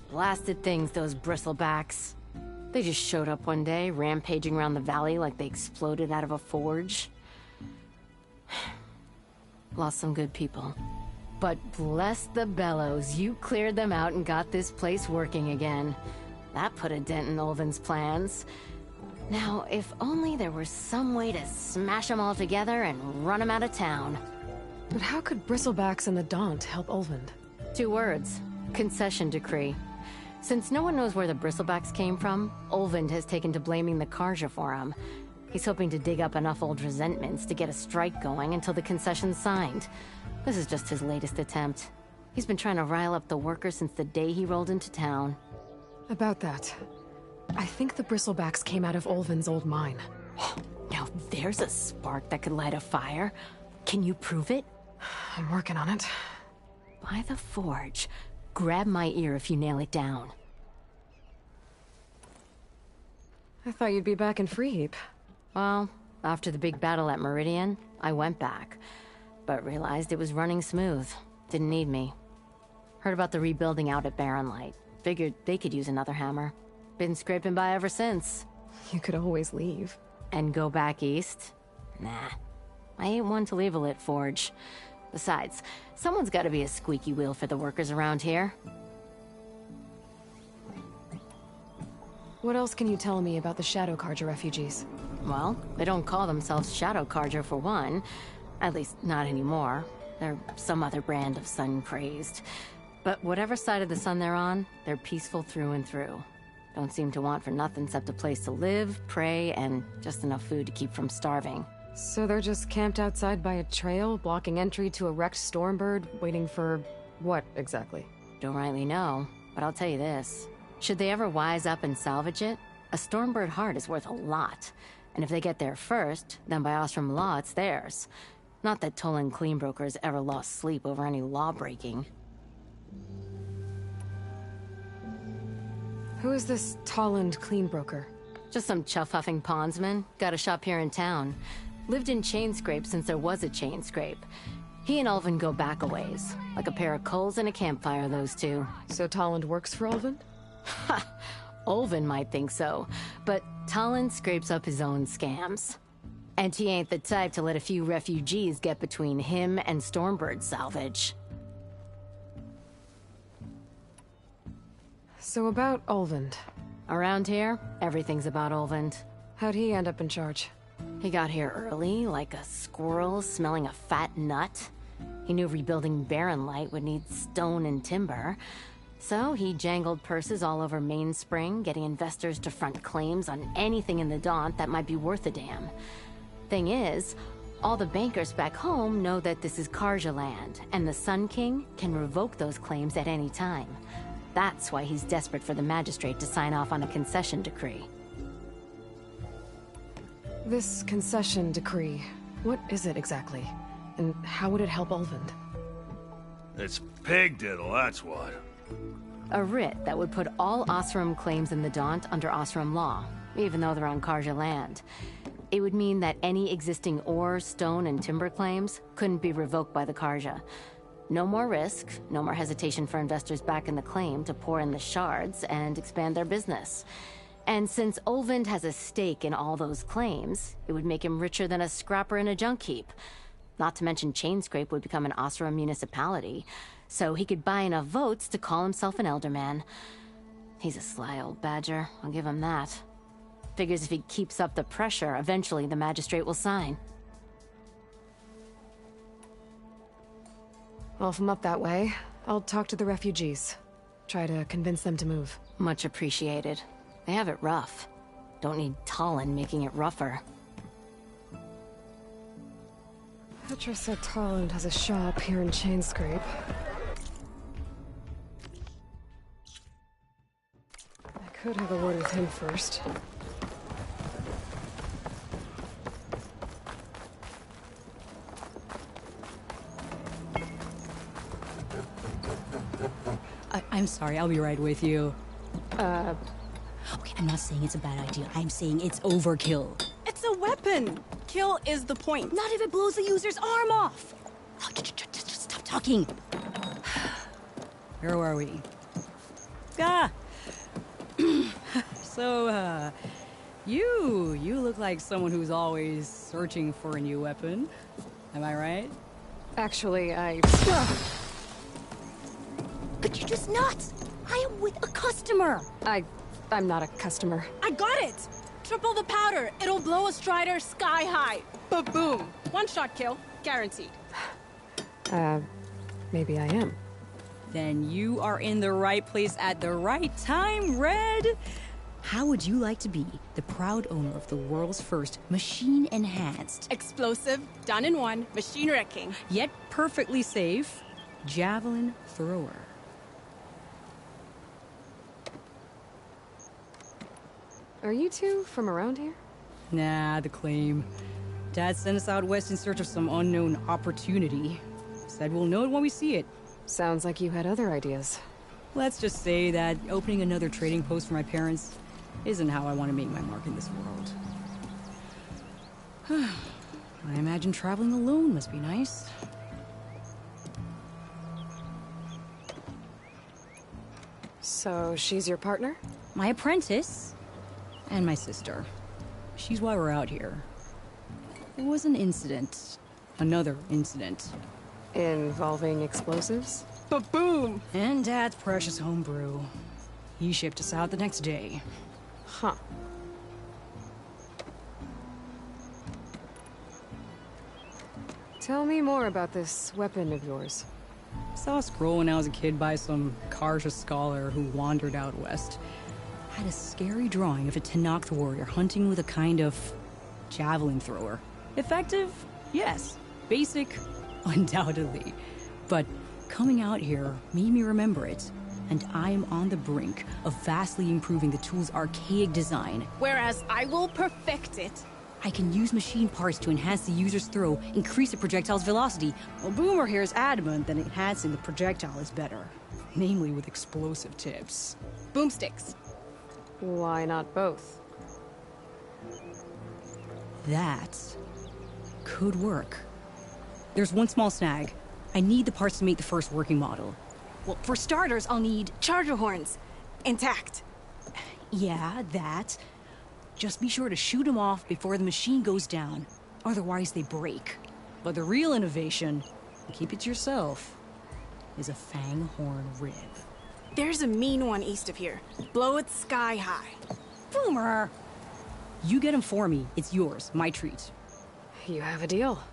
Blasted things, those Bristlebacks. They just showed up one day, rampaging around the valley like they exploded out of a forge. Lost some good people. But bless the bellows, you cleared them out and got this place working again. That put a dent in Ulvin's plans. Now, if only there were some way to smash them all together and run them out of town. But how could Bristlebacks and the Daunt help Ulvund? 2 words. Concession decree. Since no one knows where the Bristlebacks came from, Ulvund has taken to blaming the Carja for them. He's hoping to dig up enough old resentments to get a strike going until the concession's signed. This is just his latest attempt. He's been trying to rile up the workers since the day he rolled into town. About that, I think the Bristlebacks came out of Ulvund's old mine. Now there's a spark that could light a fire. Can you prove it? I'm working on it. By the Forge. Grab my ear if you nail it down. I thought you'd be back in Freeheap. Well, after the big battle at Meridian, I went back. But realized it was running smooth. Didn't need me. Heard about the rebuilding out at Barren Light. Figured they could use another hammer. Been scraping by ever since. You could always leave. And go back east? Nah. I ain't one to leave a lit forge. Besides, someone's gotta be a squeaky wheel for the workers around here. What else can you tell me about the Shadow Carja refugees? Well, they don't call themselves Shadow Carja for one. At least, not anymore. They're some other brand of sun-crazed. But whatever side of the sun they're on, they're peaceful through and through. Don't seem to want for nothing except a place to live, pray, and just enough food to keep from starving. So they're just camped outside by a trail, blocking entry to a wrecked Stormbird, waiting for... what, exactly? Don't rightly know, but I'll tell you this. Should they ever wise up and salvage it, a Stormbird heart is worth a lot. And if they get there first, then by Ostrom law, it's theirs. Not that Tolan Cleanbrokers ever lost sleep over any law-breaking. Who is this Toland Cleanbroker? Just some chuff-huffing pondsman. Got a shop here in town. Lived in Chainscrape since there was a Chainscrape. He and Ulvund go back a ways. Like a pair of coals and a campfire, those two. So Toland works for Ulvund? Ha! Ulvund might think so, but Toland scrapes up his own scams. And he ain't the type to let a few refugees get between him and Stormbird salvage. So about Ulvund. Around here, everything's about Ulvund. How'd he end up in charge? He got here early, like a squirrel smelling a fat nut. He knew rebuilding Barren Light would need stone and timber. So he jangled purses all over Mainspring, getting investors to front claims on anything in the Daunt that might be worth a damn. Thing is, all the bankers back home know that this is Carja land, and the Sun King can revoke those claims at any time. That's why he's desperate for the magistrate to sign off on a concession decree. This concession decree, what is it exactly? And how would it help Ulvund? It's pig diddle, that's what. A writ that would put all Osram claims in the Daunt under Osram law, even though they're on Carja land. It would mean that any existing ore, stone, and timber claims couldn't be revoked by the Carja. No more risk, no more hesitation for investors back in the claim to pour in the shards and expand their business. And since Ulvund has a stake in all those claims, it would make him richer than a scrapper in a junk heap. Not to mention Chainscrape would become an Osram municipality, so he could buy enough votes to call himself an Elderman. He's a sly old badger, I'll give him that. Figures if he keeps up the pressure, eventually the magistrate will sign. Well, if I'm up that way, I'll talk to the refugees. Try to convince them to move. Much appreciated. They have it rough. Don't need Tolan making it rougher. Petra said Toland has a shop here in Chainscrape. I could have a word with him first. I'm sorry, I'll be right with you. Okay, I'm not saying it's a bad idea. I'm saying it's overkill. It's a weapon! Kill is the point. Not if it blows the user's arm off! Oh, just stop talking. Where were we? So, you look like someone who's always searching for a new weapon. Am I right? Actually, But you're just nuts! I am with a customer! I'm not a customer. I got it! Triple the powder. It'll blow a Strider sky high. Ba-boom. One-shot kill. Guaranteed. Maybe I am. Then you are in the right place at the right time, Red! How would you like to be the proud owner of the world's first machine-enhanced, Explosive, done in one, machine wrecking, yet perfectly safe, javelin thrower? Are you two from around here? Nah, the claim. Dad sent us out west in search of some unknown opportunity. Said we'll know it when we see it. Sounds like you had other ideas. Let's just say that opening another trading post for my parents isn't how I want to make my mark in this world. I imagine traveling alone must be nice. So, she's your partner? My apprentice. And my sister. She's why we're out here. There was an incident. Another incident. Involving explosives? Ba-boom! And Dad's precious homebrew. He shipped us out the next day. Huh. Tell me more about this weapon of yours. Saw a scroll when I was a kid by some Karja scholar who wandered out west. Had a scary drawing of a Tenakth warrior hunting with a kind of javelin thrower. Effective? Yes. Basic? Undoubtedly. But coming out here made me remember it. And I am on the brink of vastly improving the tool's archaic design. Whereas I will perfect it. I can use machine parts to enhance the user's throw, increase the projectile's velocity. Well, Boomer here is adamant that enhancing the projectile is better. Namely with explosive tips. Boomsticks. Why not both? That could work. There's one small snag. I need the parts to make the first working model. Well, for starters, I'll need charger horns. Intact. Yeah, that. Just be sure to shoot them off before the machine goes down. Otherwise, they break. But the real innovation, keep it to yourself, is a fang horn rib. There's a mean one east of here. Blow it sky high. Boomer! You get him for me. It's yours. My treat. You have a deal.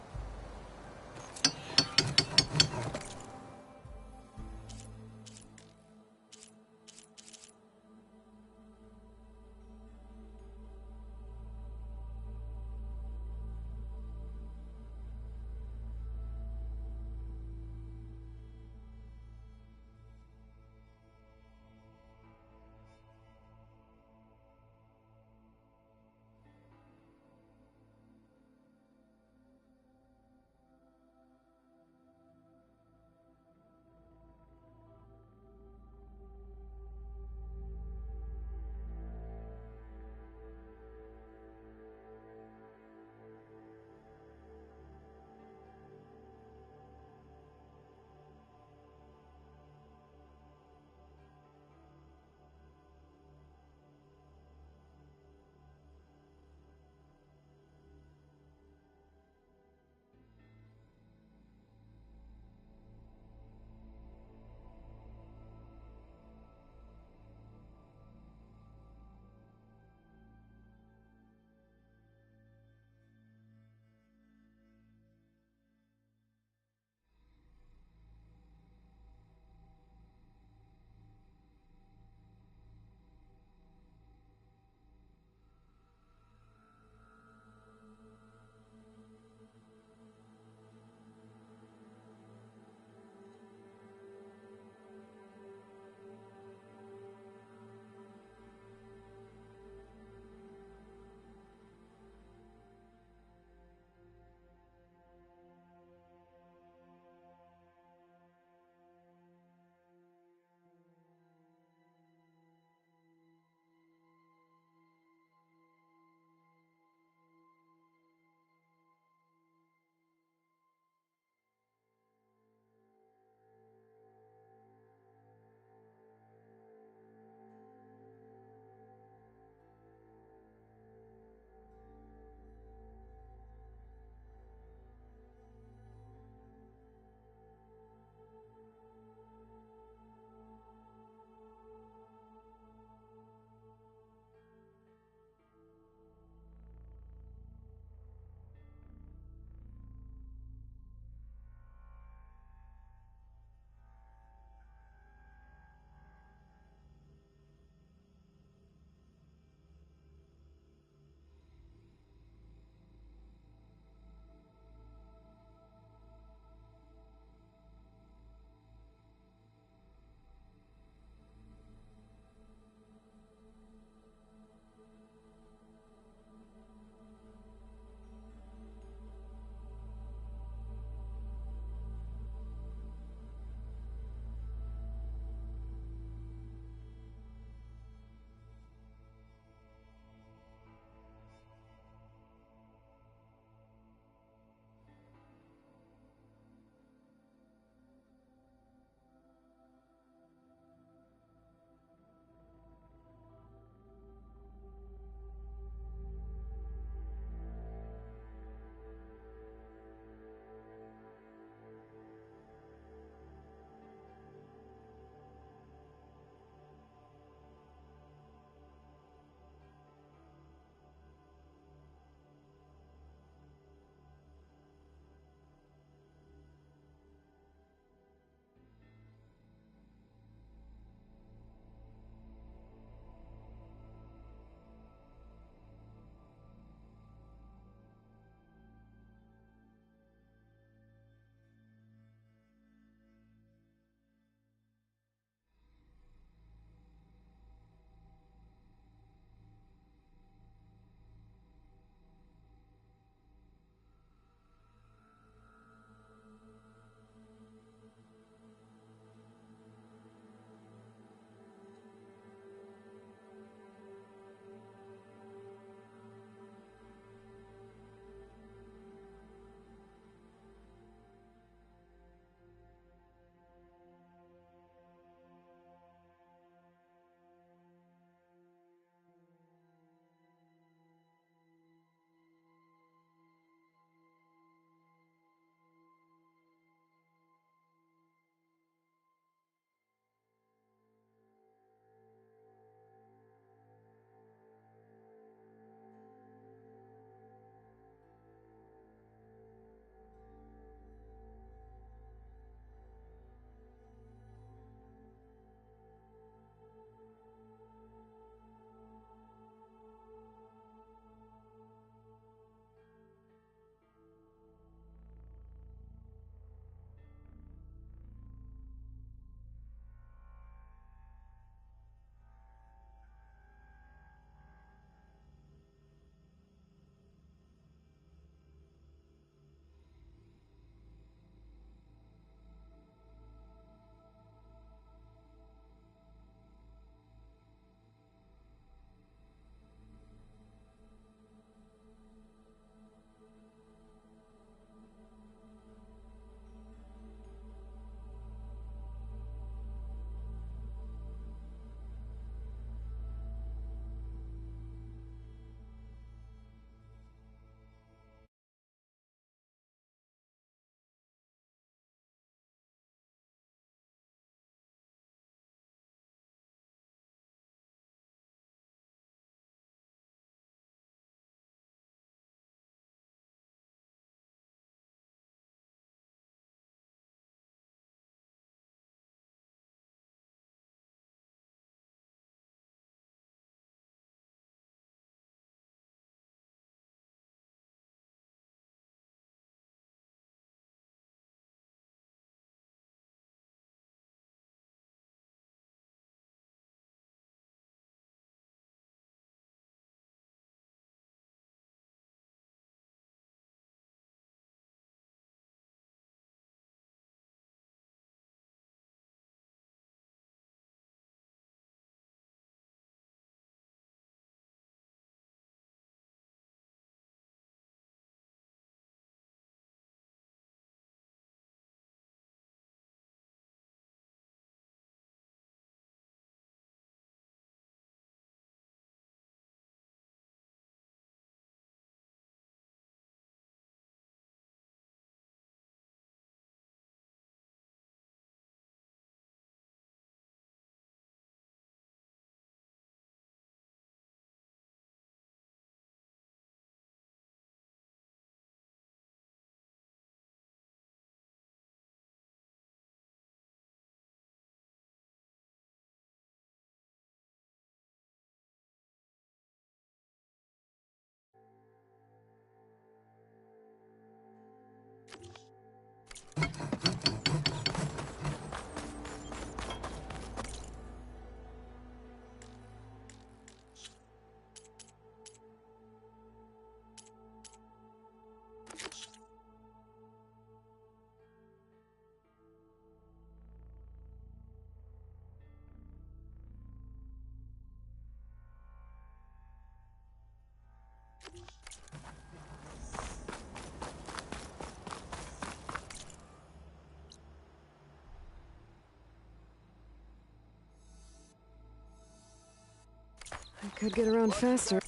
I could get around faster.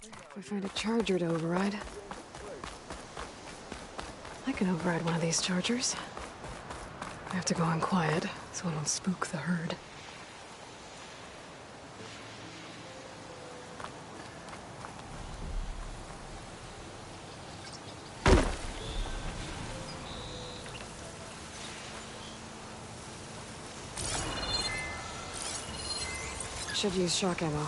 If I find a charger to override. I can override one of these chargers. I have to go on quiet, so I don't spook the herd. Should use shock ammo.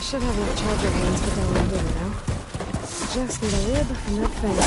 Should have enough charger hands for going over now. Just need a rib from that thing.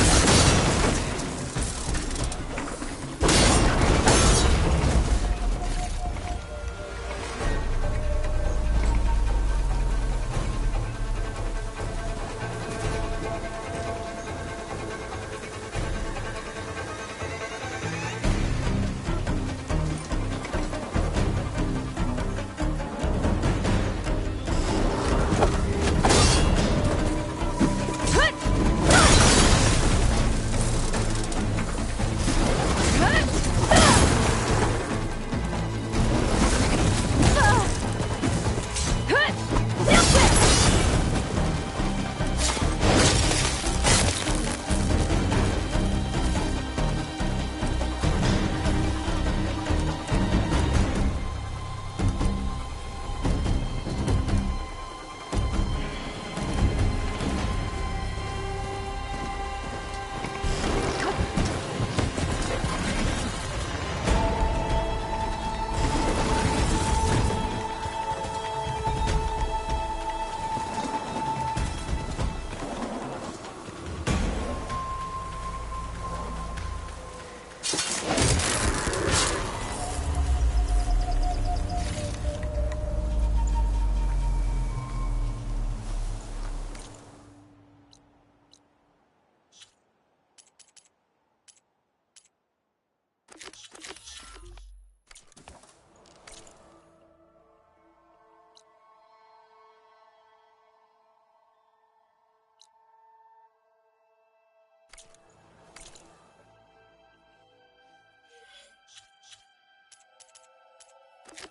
Keep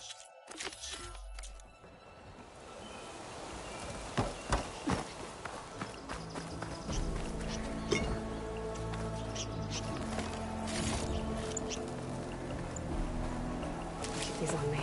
these on me.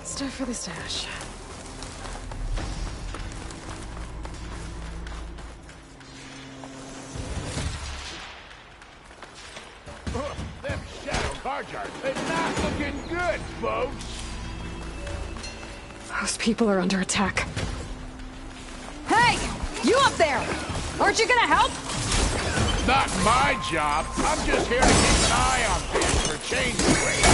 Stuff for the stash. Them shadow barges, they're not looking good, folks. Those people are under attack. Hey! You up there! Aren't you gonna help? Not my job. I'm just here to keep an eye on things for change rate.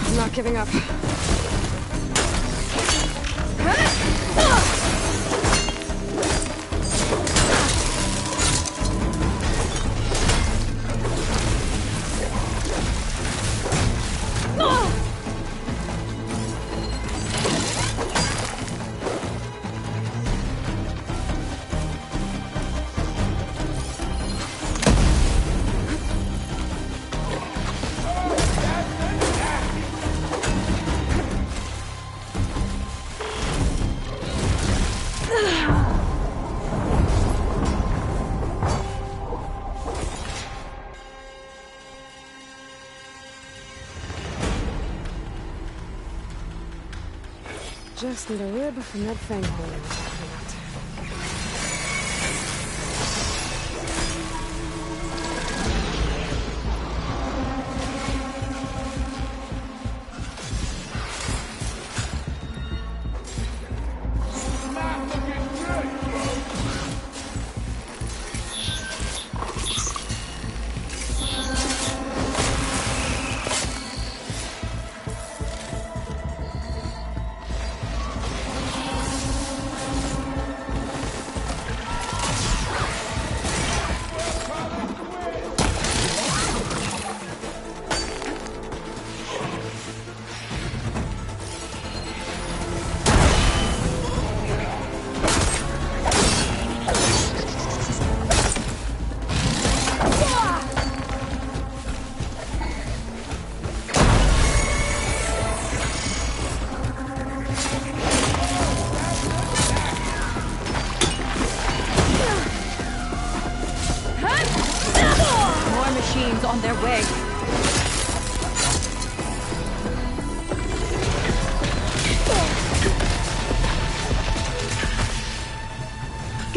I'm not giving up. Just need a rib from that fang hole we were talking about.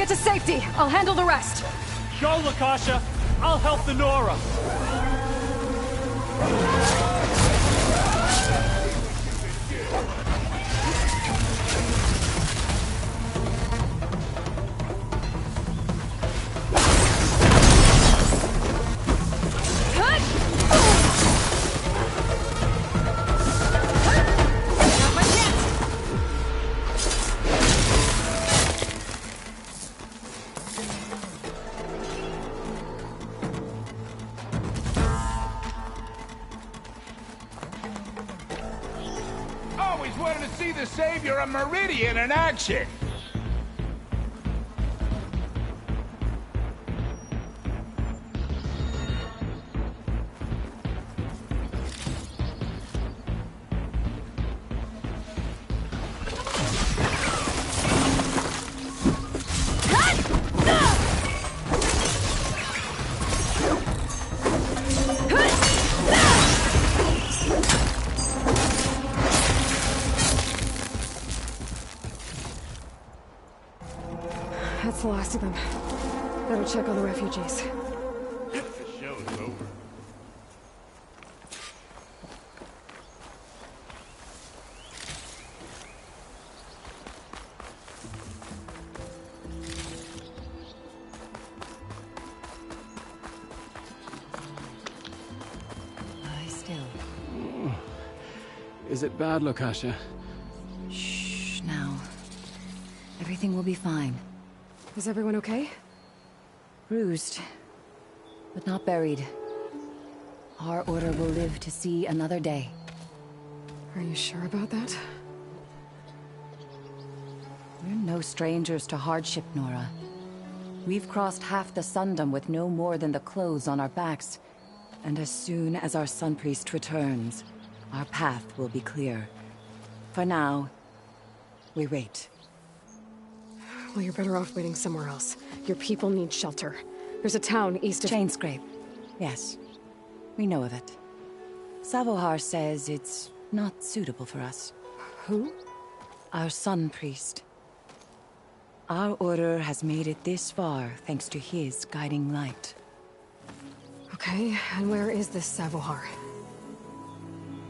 Get to safety. I'll handle the rest. Go, Lakasha. I'll help the Nora. Always wanted to see the savior of Meridian in action. That's the last of them. Better check on the refugees. The show is over. Lie still. Is it bad, Lakasha? Shh, now. Everything will be fine. Is everyone okay? Bruised, but not buried. Our order will live to see another day. Are you sure about that? We're no strangers to hardship, Nora. We've crossed half the Sundom with no more than the clothes on our backs. And as soon as our Sun Priest returns, our path will be clear. For now, we wait. Well, you're better off waiting somewhere else. Your people need shelter. There's a town east of... Chainscrape. Yes. We know of it. Savohar says it's not suitable for us. Who? Our Sun Priest. Our order has made it this far thanks to his guiding light. Okay, and where is this Savohar?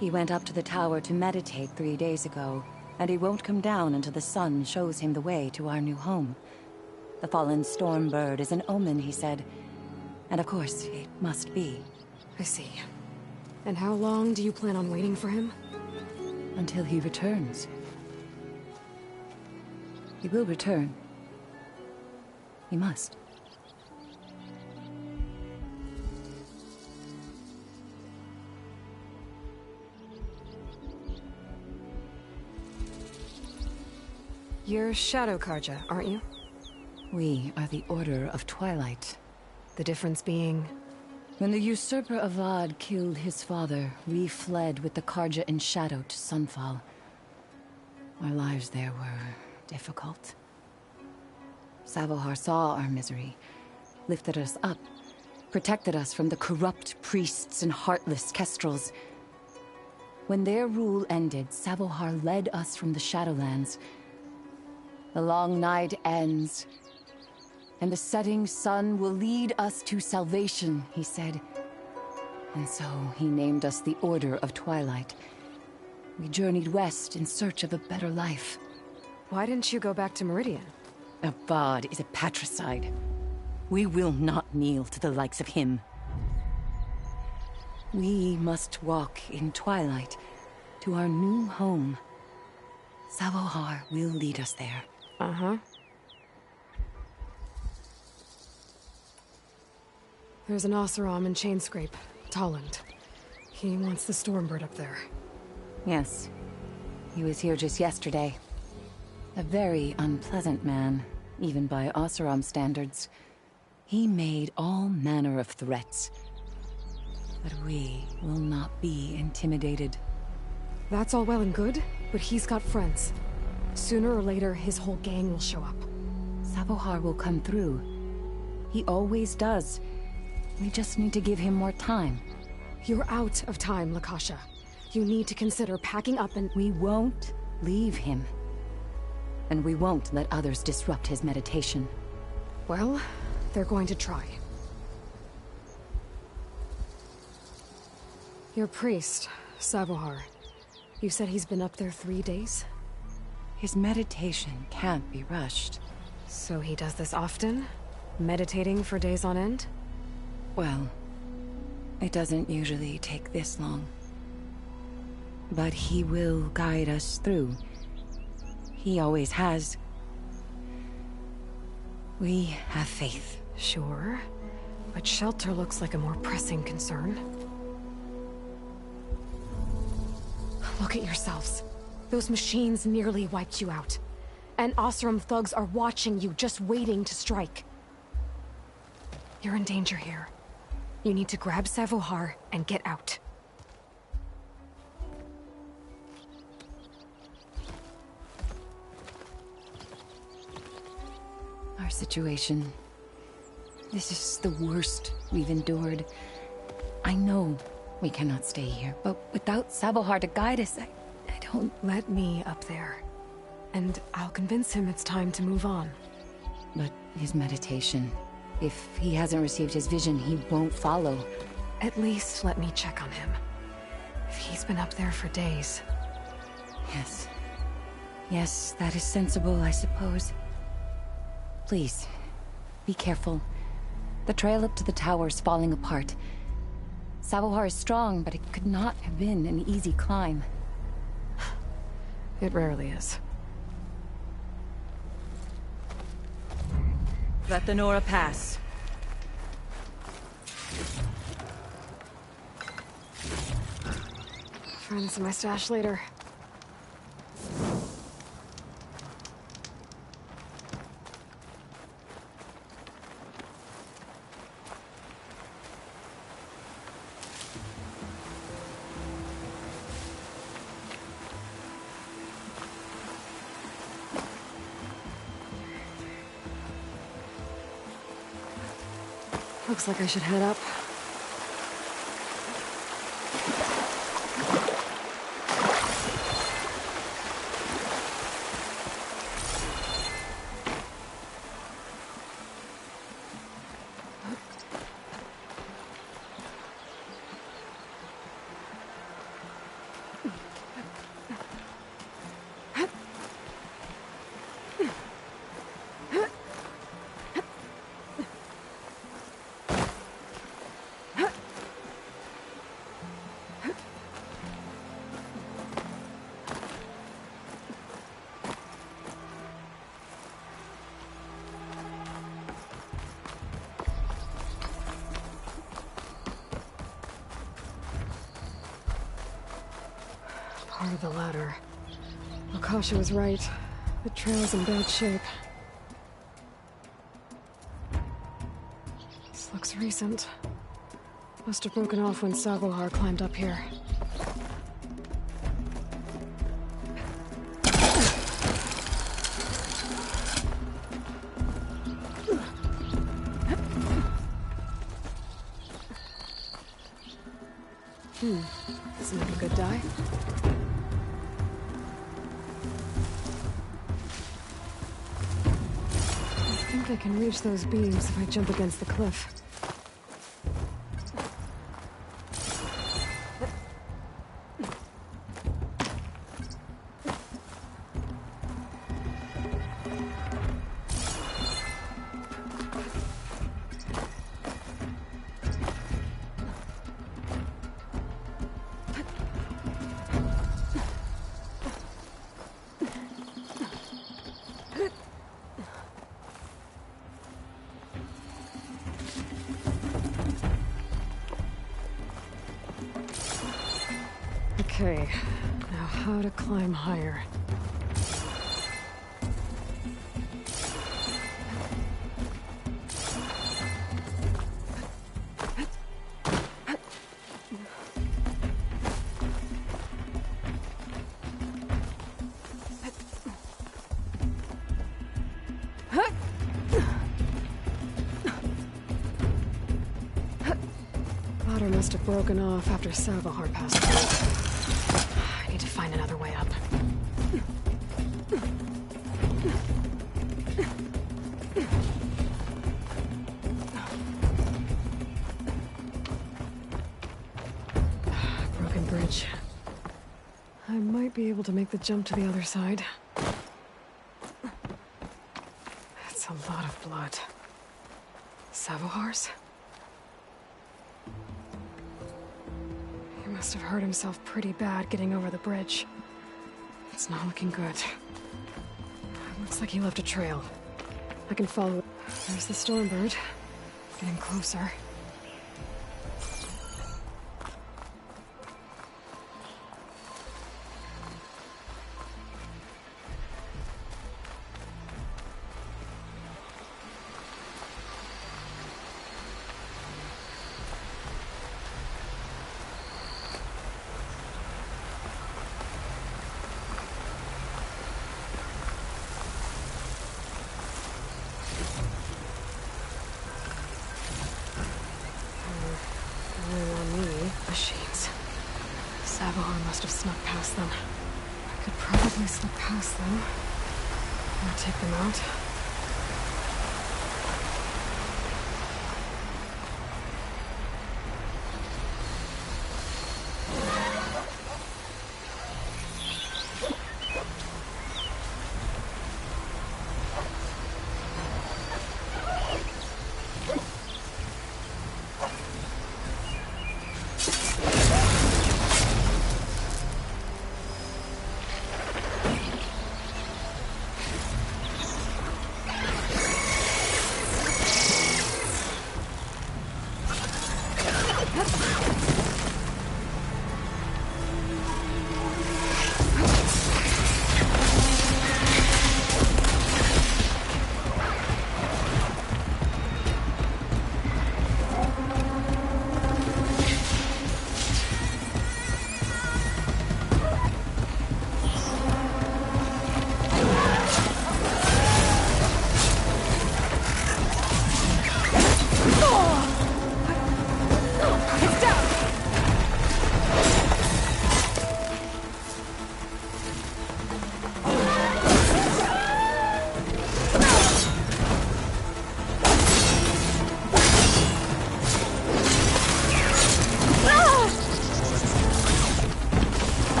He went up to the tower to meditate 3 days ago. And he won't come down until the sun shows him the way to our new home. The fallen Stormbird is an omen, he said. And of course, it must be. I see. And how long do you plan on waiting for him? Until he returns. He will return. He must. You're Shadow Karja, aren't you? We are the Order of Twilight. The difference being... When the usurper Avad killed his father, we fled with the Karja in shadow to Sunfall. Our lives there were difficult. Savohar saw our misery, lifted us up, protected us from the corrupt priests and heartless Kestrels. When their rule ended, Savohar led us from the Shadowlands. The long night ends, and the setting sun will lead us to salvation, he said. And so he named us the Order of Twilight. We journeyed west in search of a better life. Why didn't you go back to Meridian? Avad is a patricide. We will not kneel to the likes of him. We must walk in Twilight to our new home. Savohar will lead us there. Uh-huh. There's an Oseram in Chainscrape, Tolland. He wants the Stormbird up there. Yes. He was here just yesterday. A very unpleasant man, even by Oseram standards. He made all manner of threats. But we will not be intimidated. That's all well and good, but he's got friends. Sooner or later, his whole gang will show up. Savohar will come through. He always does. We just need to give him more time. You're out of time, Lakasha. You need to consider packing up and... We won't leave him. And we won't let others disrupt his meditation. Well, they're going to try. Your priest, Savohar. You said he's been up there 3 days? His meditation can't be rushed. So he does this often? Meditating for days on end? Well, it doesn't usually take this long. But he will guide us through. He always has. We have faith. Sure. But shelter looks like a more pressing concern. Look at yourselves. Those machines nearly wiped you out. And Oseram thugs are watching you, just waiting to strike. You're in danger here. You need to grab Savohar and get out. Our situation... This is the worst we've endured. I know we cannot stay here, but without Savohar to guide us, I don't... Let me up there. And I'll convince him it's time to move on. But his meditation... If he hasn't received his vision, he won't follow. At least let me check on him. If he's been up there for days. Yes. Yes, that is sensible, I suppose. Please, be careful. The trail up to the tower is falling apart. Savohar is strong, but it could not have been an easy climb. It rarely is. Let the Nora pass. Find this in my stash later. Looks like I should head up. Part of the ladder. Akasha was right. The trail's in bad shape. This looks recent. Must have broken off when Savohar climbed up here. This might be a good die. I think I can reach those beams if I jump against the cliff. Okay, now how to climb higher. Ladder must have broken off after Savohar passed through. I need to find another way up. be able to make the jump to the other side. That's a lot of blood. Savohars? He must have hurt himself pretty bad getting over the bridge. It's not looking good. Looks like he left a trail. I can follow it. There's the Stormbird. Getting closer. Machines. Savohar must have snuck past them. I could probably slip past them. Or take them out.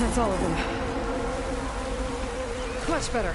That's all of them. Much better.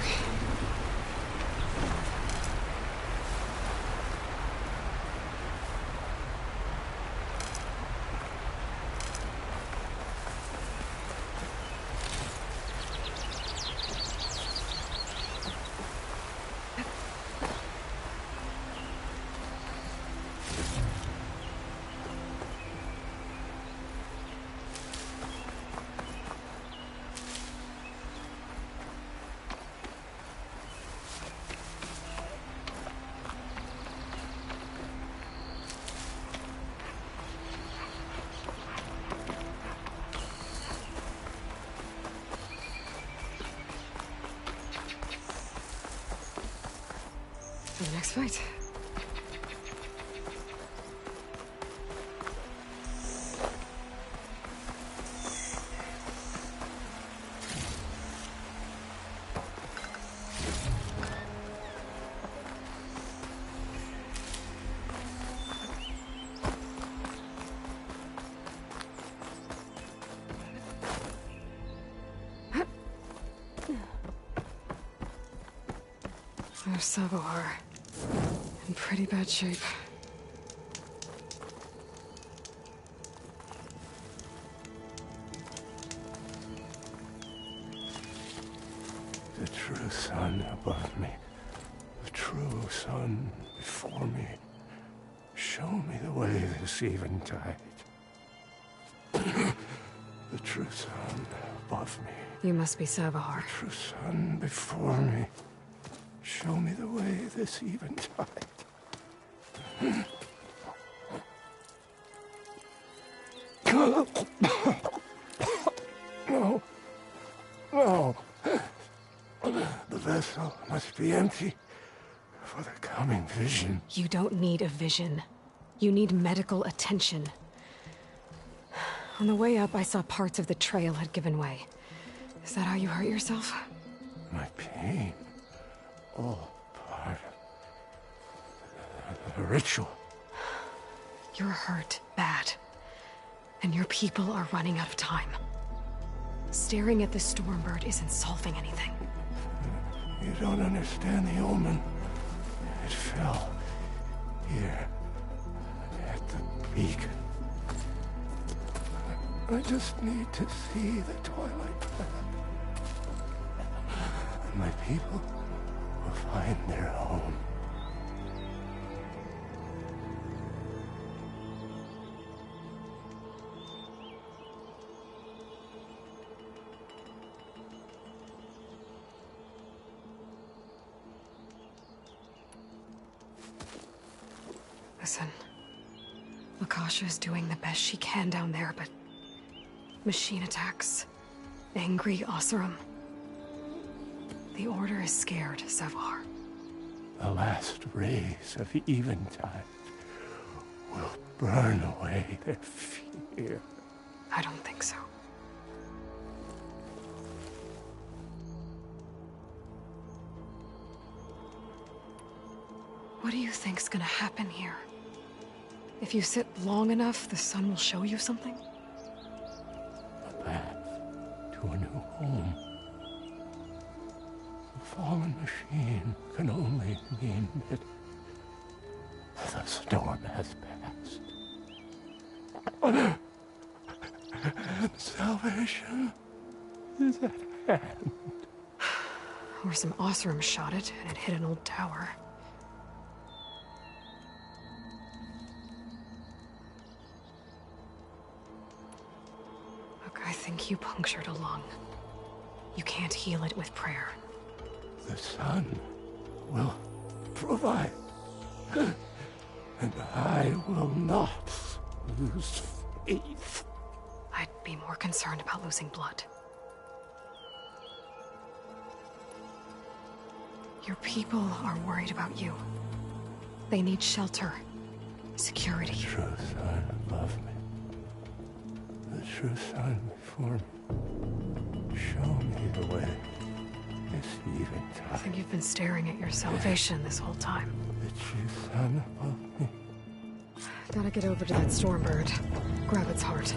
For the next fight. There's Savohar. In pretty bad shape. The true sun above me. The true sun before me. Show me the way this eventide. The true sun above me. You must be Savohar. The true sun before me. Show me the way this eventide. No. No. The vessel must be empty for the coming vision. You don't need a vision. You need medical attention. On the way up, I saw parts of the trail had given way. Is that how you hurt yourself? My pain. All part of the ritual. You're hurt bad. And your people are running out of time. Staring at the Stormbird isn't solving anything. You don't understand the omen. It fell here at the beacon. I just need to see the Twilight Path. And my people will find their home. Listen, Akasha is doing the best she can down there, but machine attacks, angry Oseram. The Order is scared, Sevar. The last rays of Eventide will burn away their fear. I don't think so. What do you think's gonna happen here? If you sit long enough, the sun will show you something? A path to a new home. The fallen machine can only mean that the storm has passed. And salvation is at hand. Or some Oseram shot it, and it hit an old tower. Look, I think you punctured a lung. You can't heal it with prayer. The sun will provide. And I will not lose faith. I'd be more concerned about losing blood. Your people are worried about you. They need shelter, security. The true sun above me. The true sun before me. Show me the way. This Eventide. I think you've been staring at your salvation this whole time. The true sun above me. Gotta get over to that Stormbird. Grab its heart.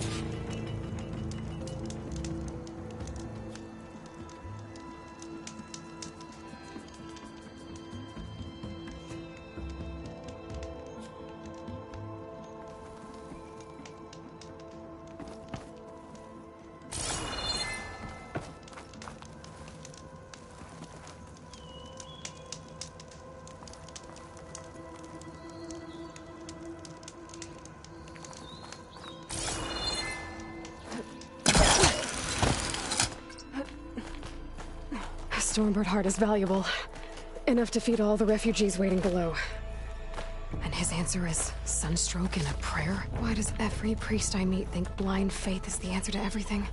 Stormbird heart is valuable. Enough to feed all the refugees waiting below. And his answer is sunstroke and a prayer? Why does every priest I meet think blind faith is the answer to everything?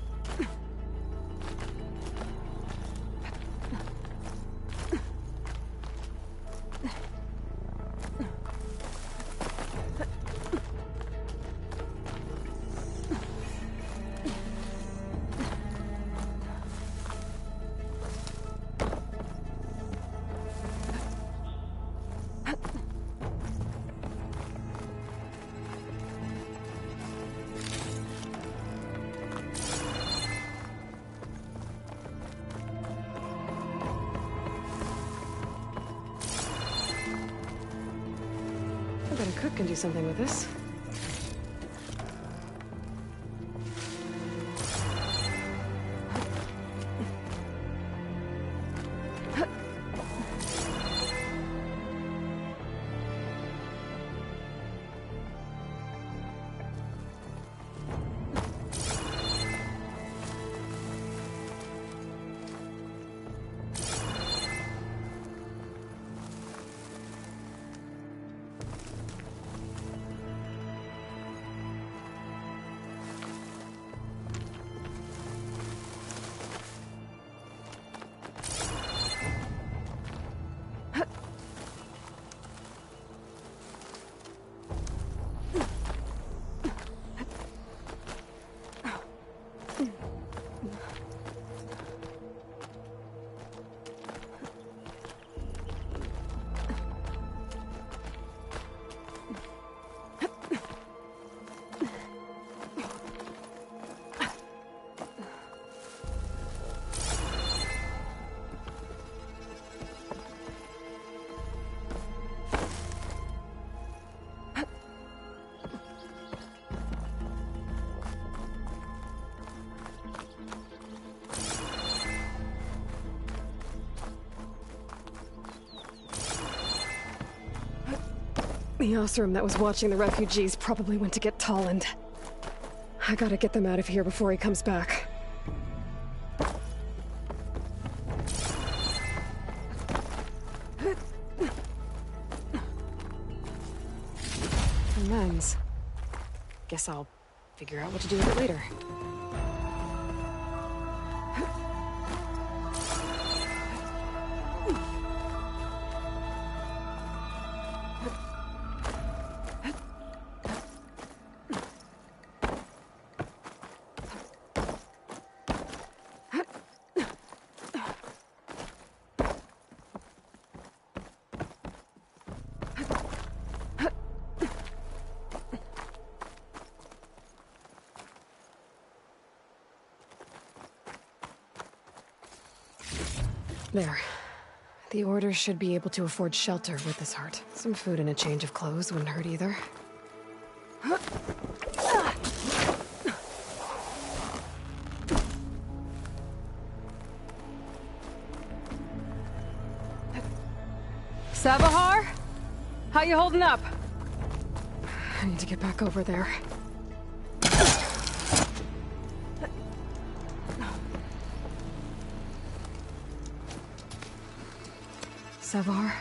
I bet a cook can do something with this. The Osram that was watching the refugees probably went to get Tolland. I gotta get them out of here before he comes back. Lens. Guess I'll figure out what to do with it later. There. The Order should be able to afford shelter with this heart. Some food and a change of clothes wouldn't hurt either. Savahar? How you holding up? I need to get back over there. Savahar?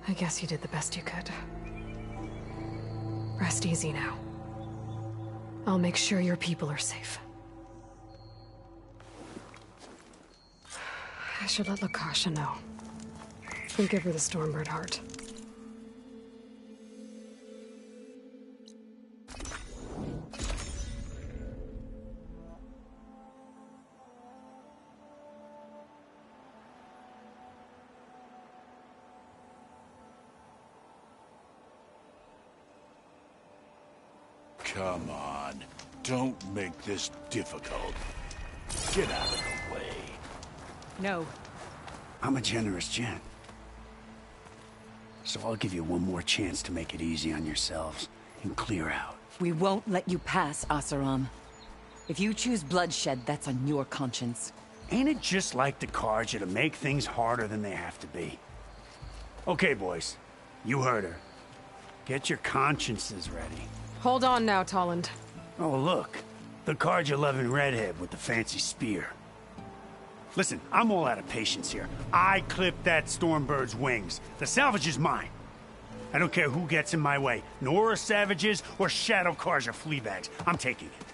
I guess you did the best you could. Rest easy now. I'll make sure your people are safe. I should let Lakasha know. And give her the Stormbird heart. Come on. Don't make this difficult. Get out of the way. No. I'm a generous gent. So I'll give you one more chance to make it easy on yourselves and clear out. We won't let you pass, Asaram. If you choose bloodshed, that's on your conscience. Ain't it just like the Carja to make things harder than they have to be? Okay, boys. You heard her. Get your consciences ready. Hold on now, Tolland. Oh, look. The Carja-loving redhead with the fancy spear. Listen, I'm all out of patience here. I clipped that Stormbird's wings. The salvage is mine. I don't care who gets in my way. Nora savages or Shadow Carja fleabags. I'm taking it.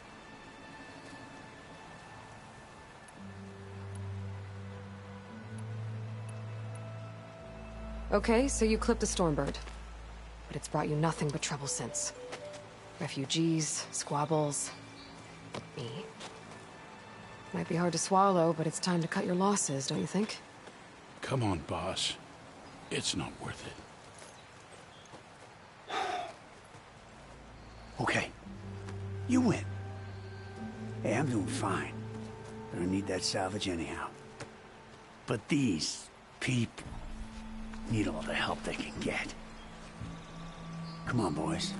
Okay, so you clipped a Stormbird. But it's brought you nothing but trouble since. Refugees, squabbles, me. Might be hard to swallow, but it's time to cut your losses, don't you think? Come on, boss. It's not worth it. Okay. You win. Hey, I'm doing fine. I don't need that salvage anyhow. But these people need all the help they can get. Come on, boys.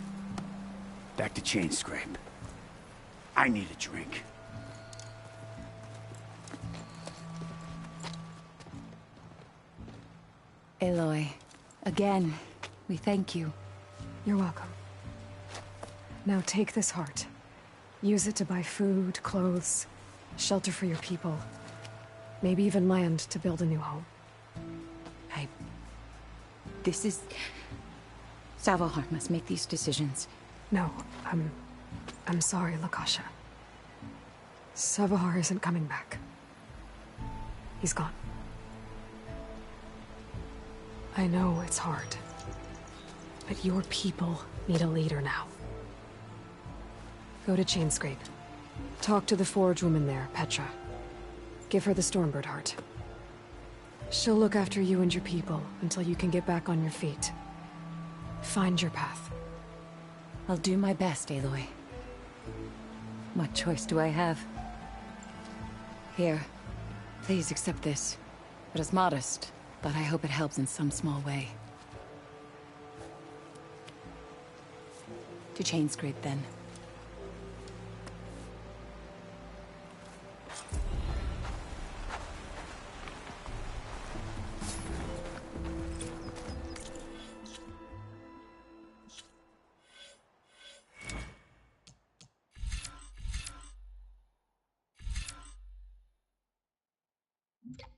Back to Chainscrape. I need a drink. Aloy, again, we thank you. You're welcome. Now take this heart. Use it to buy food, clothes, shelter for your people. Maybe even land to build a new home. This is... Savahar must make these decisions. No, I'm sorry, Lakasha. Savahar isn't coming back. He's gone. I know it's hard. But your people need a leader now. Go to Chainscrape. Talk to the Forge woman there, Petra. Give her the Stormbird heart. She'll look after you and your people until you can get back on your feet. Find your path. I'll do my best, Aloy. What choice do I have? Here. Please accept this. It is modest, but I hope it helps in some small way. To Chainscrape, then. Okay.